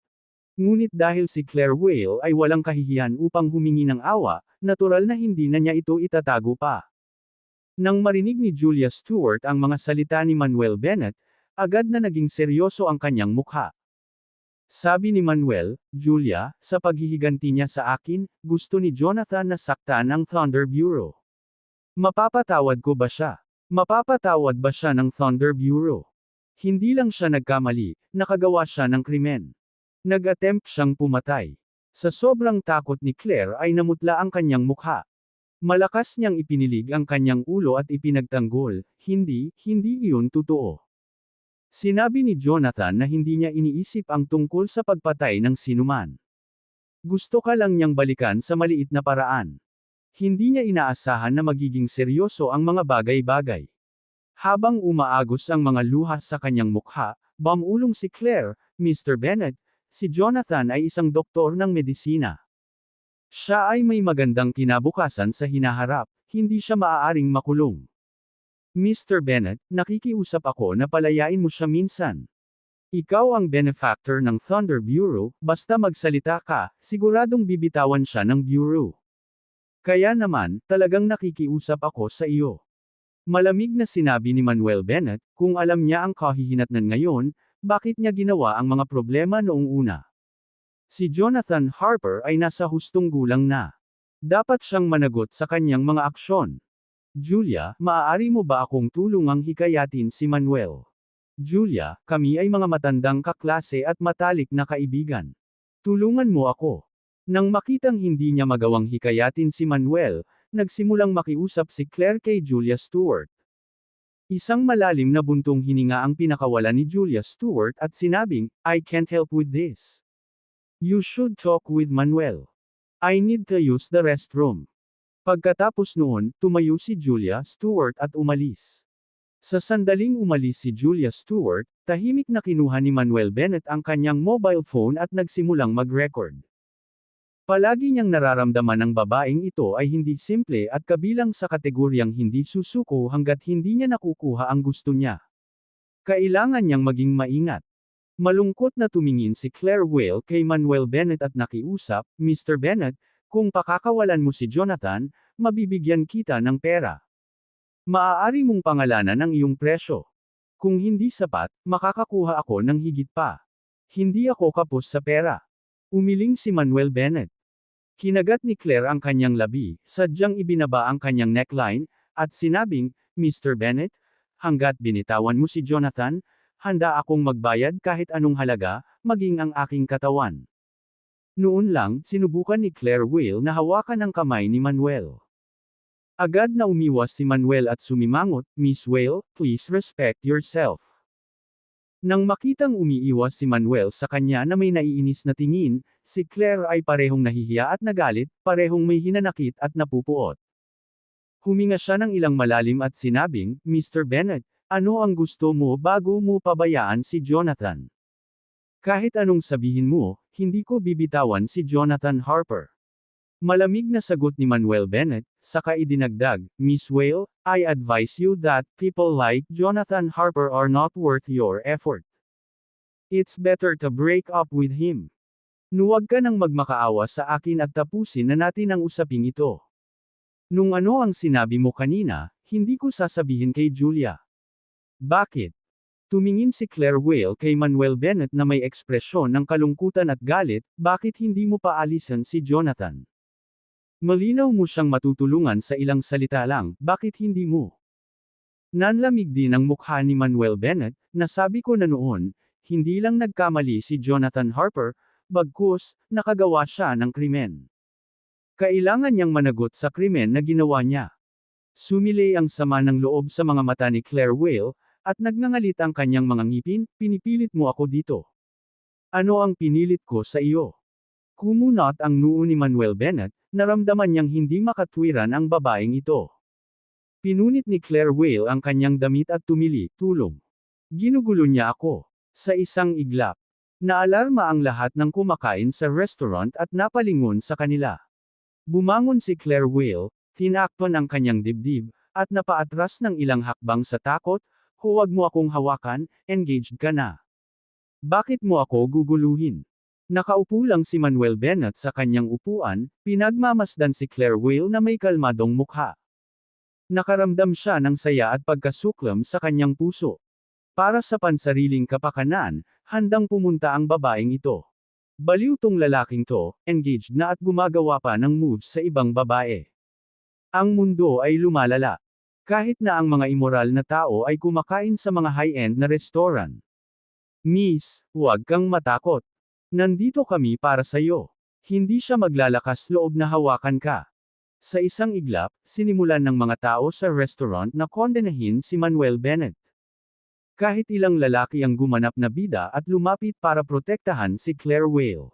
Ngunit dahil si Claire Whale ay walang kahihiyan upang humingi ng awa, natural na hindi na niya ito itatago pa. Nang marinig ni Julia Stewart ang mga salita ni Manuel Bennett, agad na naging seryoso ang kanyang mukha. Sabi ni Manuel, "Julia, sa paghihiganti niya sa akin, gusto ni Jonathan na saktan ang Thunder Bureau. Mapapatawad ko ba siya? Mapapatawad ba siya ng Thunder Bureau? Hindi lang siya nagkamali, nakagawa siya ng krimen. Nag-attempt siyang pumatay." Sa sobrang takot ni Claire ay namutla ang kanyang mukha. Malakas niyang ipinilig ang kanyang ulo at ipinagtanggol, hindi iyon totoo." Sinabi ni Jonathan na hindi niya iniisip ang tungkol sa pagpatay ng sinuman. Gusto ka lang niyang balikan sa maliit na paraan. Hindi niya inaasahan na magiging seryoso ang mga bagay-bagay. Habang umaagos ang mga luha sa kanyang mukha, bumulong si Claire, "Mr. Bennett, si Jonathan ay isang doktor ng medisina. Siya ay may magandang kinabukasan sa hinaharap, hindi siya maaaring makulong. Mr. Bennett, nakikiusap ako na palayain mo siya minsan. Ikaw ang benefactor ng Thunder Bureau, basta magsalita ka, siguradong bibitawan siya ng Bureau. Kaya naman, talagang nakikiusap ako sa iyo." Malamig na sinabi ni Manuel Bennett, kung alam niya ang kahihinatnan ngayon, bakit niya ginawa ang mga problema noong una? Si Jonathan Harper ay nasa hustong gulang na. Dapat siyang managot sa kanyang mga aksyon. "Julia, maaari mo ba akong tulungang hikayatin si Manuel? Julia, kami ay mga matandang kaklase at matalik na kaibigan. Tulungan mo ako." Nang makitang hindi niya magawang hikayatin si Manuel, nagsimulang makiusap si Claire kay Julia Stewart. Isang malalim na buntong hininga ang pinakawalan ni Julia Stewart at sinabing, "I can't help with this. You should talk with Manuel. I need to use the restroom." Pagkatapos noon, tumayo si Julia Stewart at umalis. Sa sandaling umalis si Julia Stewart, tahimik na kinuha ni Manuel Bennett ang kanyang mobile phone at nagsimulang mag-record. Palagi niyang nararamdaman ang babaeng ito ay hindi simple at kabilang sa kategoryang hindi susuko hanggat hindi niya nakukuha ang gusto niya. Kailangan niyang maging maingat. Malungkot na tumingin si Claire Whale kay Manuel Bennett at nakiusap, "Mr. Bennett, kung pakakawalan mo si Jonathan, mabibigyan kita ng pera. Maaari mong pangalanan ang iyong presyo. Kung hindi sapat, makakakuha ako ng higit pa. Hindi ako kapos sa pera." Umiling si Manuel Bennett. Kinagat ni Claire ang kanyang labi, sadyang ibinaba ang kanyang neckline, at sinabing, "Mr. Bennett, hanggat binitawan mo si Jonathan, handa akong magbayad kahit anong halaga, maging ang aking katawan." Noon lang, sinubukan ni Claire Whale na hawakan ang kamay ni Manuel. Agad na umiwas si Manuel at sumimangot, "Miss Whale, please respect yourself." Nang makitang umiiwas si Manuel sa kanya na may naiinis na tingin, si Claire ay parehong nahihiya at nagalit, parehong may hinanakit at napupuot. Huminga siya ng ilang malalim at sinabing, "Mr. Bennett, ano ang gusto mo bago mo pabayaan si Jonathan? Kahit anong sabihin mo, hindi ko bibitawan si Jonathan Harper." Malamig na sagot ni Manuel Bennett, saka idinagdag, "Miss Whale, I advise you that people like Jonathan Harper are not worth your effort. It's better to break up with him. Huwag ka nang magmakaawa sa akin at tapusin na natin ang usaping ito. Nung ano ang sinabi mo kanina, hindi ko sasabihin kay Julia. Bakit? Tumingin si Claire Whale kay Manuel Bennett na may ekspresyon ng kalungkutan at galit, bakit hindi mo pa alisan si Jonathan? Malinaw mo siyang matutulungan sa ilang salita lang, bakit hindi mo? Nanlamig din ang mukha ni Manuel Bennett, nasabi ko na noon, hindi lang nagkamali si Jonathan Harper, bagkus, nakagawa siya ng krimen. Kailangan niyang managot sa krimen na ginawa niya. Sumilay ang sama ng loob sa mga mata ni Claire Whale, at nagngangalit ang kanyang mga ngipin, pinipilit mo ako dito. Ano ang pinilit ko sa iyo? Kumunot ang noo ni Manuel Bennett, naramdaman niyang hindi makatwiran ang babaeng ito. Pinunit ni Claire Whale ang kanyang damit at tumili, tulong. Ginugulo niya ako. Sa isang iglap. Naalarma ang lahat ng kumakain sa restaurant at napalingon sa kanila. Bumangon si Claire Whale, tinakpan ang kanyang dibdib, at napaatras ng ilang hakbang sa takot, huwag mo akong hawakan, engaged ka na. Bakit mo ako guguluhin? Nakaupo lang si Manuel Bennett sa kanyang upuan, pinagmamasdan si Claire Whale na may kalmadong mukha. Nakaramdam siya ng saya at pagkasuklam sa kanyang puso. Para sa pansariling kapakanan, handang pumunta ang babaeng ito. Baliw tong lalaking to, engaged na at gumagawa pa ng moves sa ibang babae. Ang mundo ay lumalala. Kahit na ang mga immoral na tao ay kumakain sa mga high-end na restaurant. Miss, huwag kang matakot. Nandito kami para sa iyo. Hindi siya maglalakas loob na hawakan ka. Sa isang iglap, sinimulan ng mga tao sa restaurant na kondenahin si Manuel Bennett. Kahit ilang lalaki ang gumanap na bida at lumapit para protektahan si Claire Whale.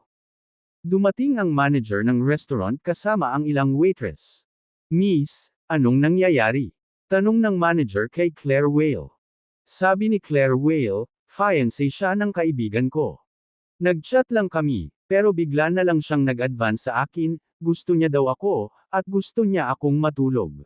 Dumating ang manager ng restaurant kasama ang ilang waitress. Miss, anong nangyayari? Tanong ng manager kay Claire Whale. Sabi ni Claire Whale, fiancé siya ng kaibigan ko. Nag-chat lang kami, pero bigla na lang siyang nag-advance sa akin, gusto niya daw ako, at gusto niya akong matulog.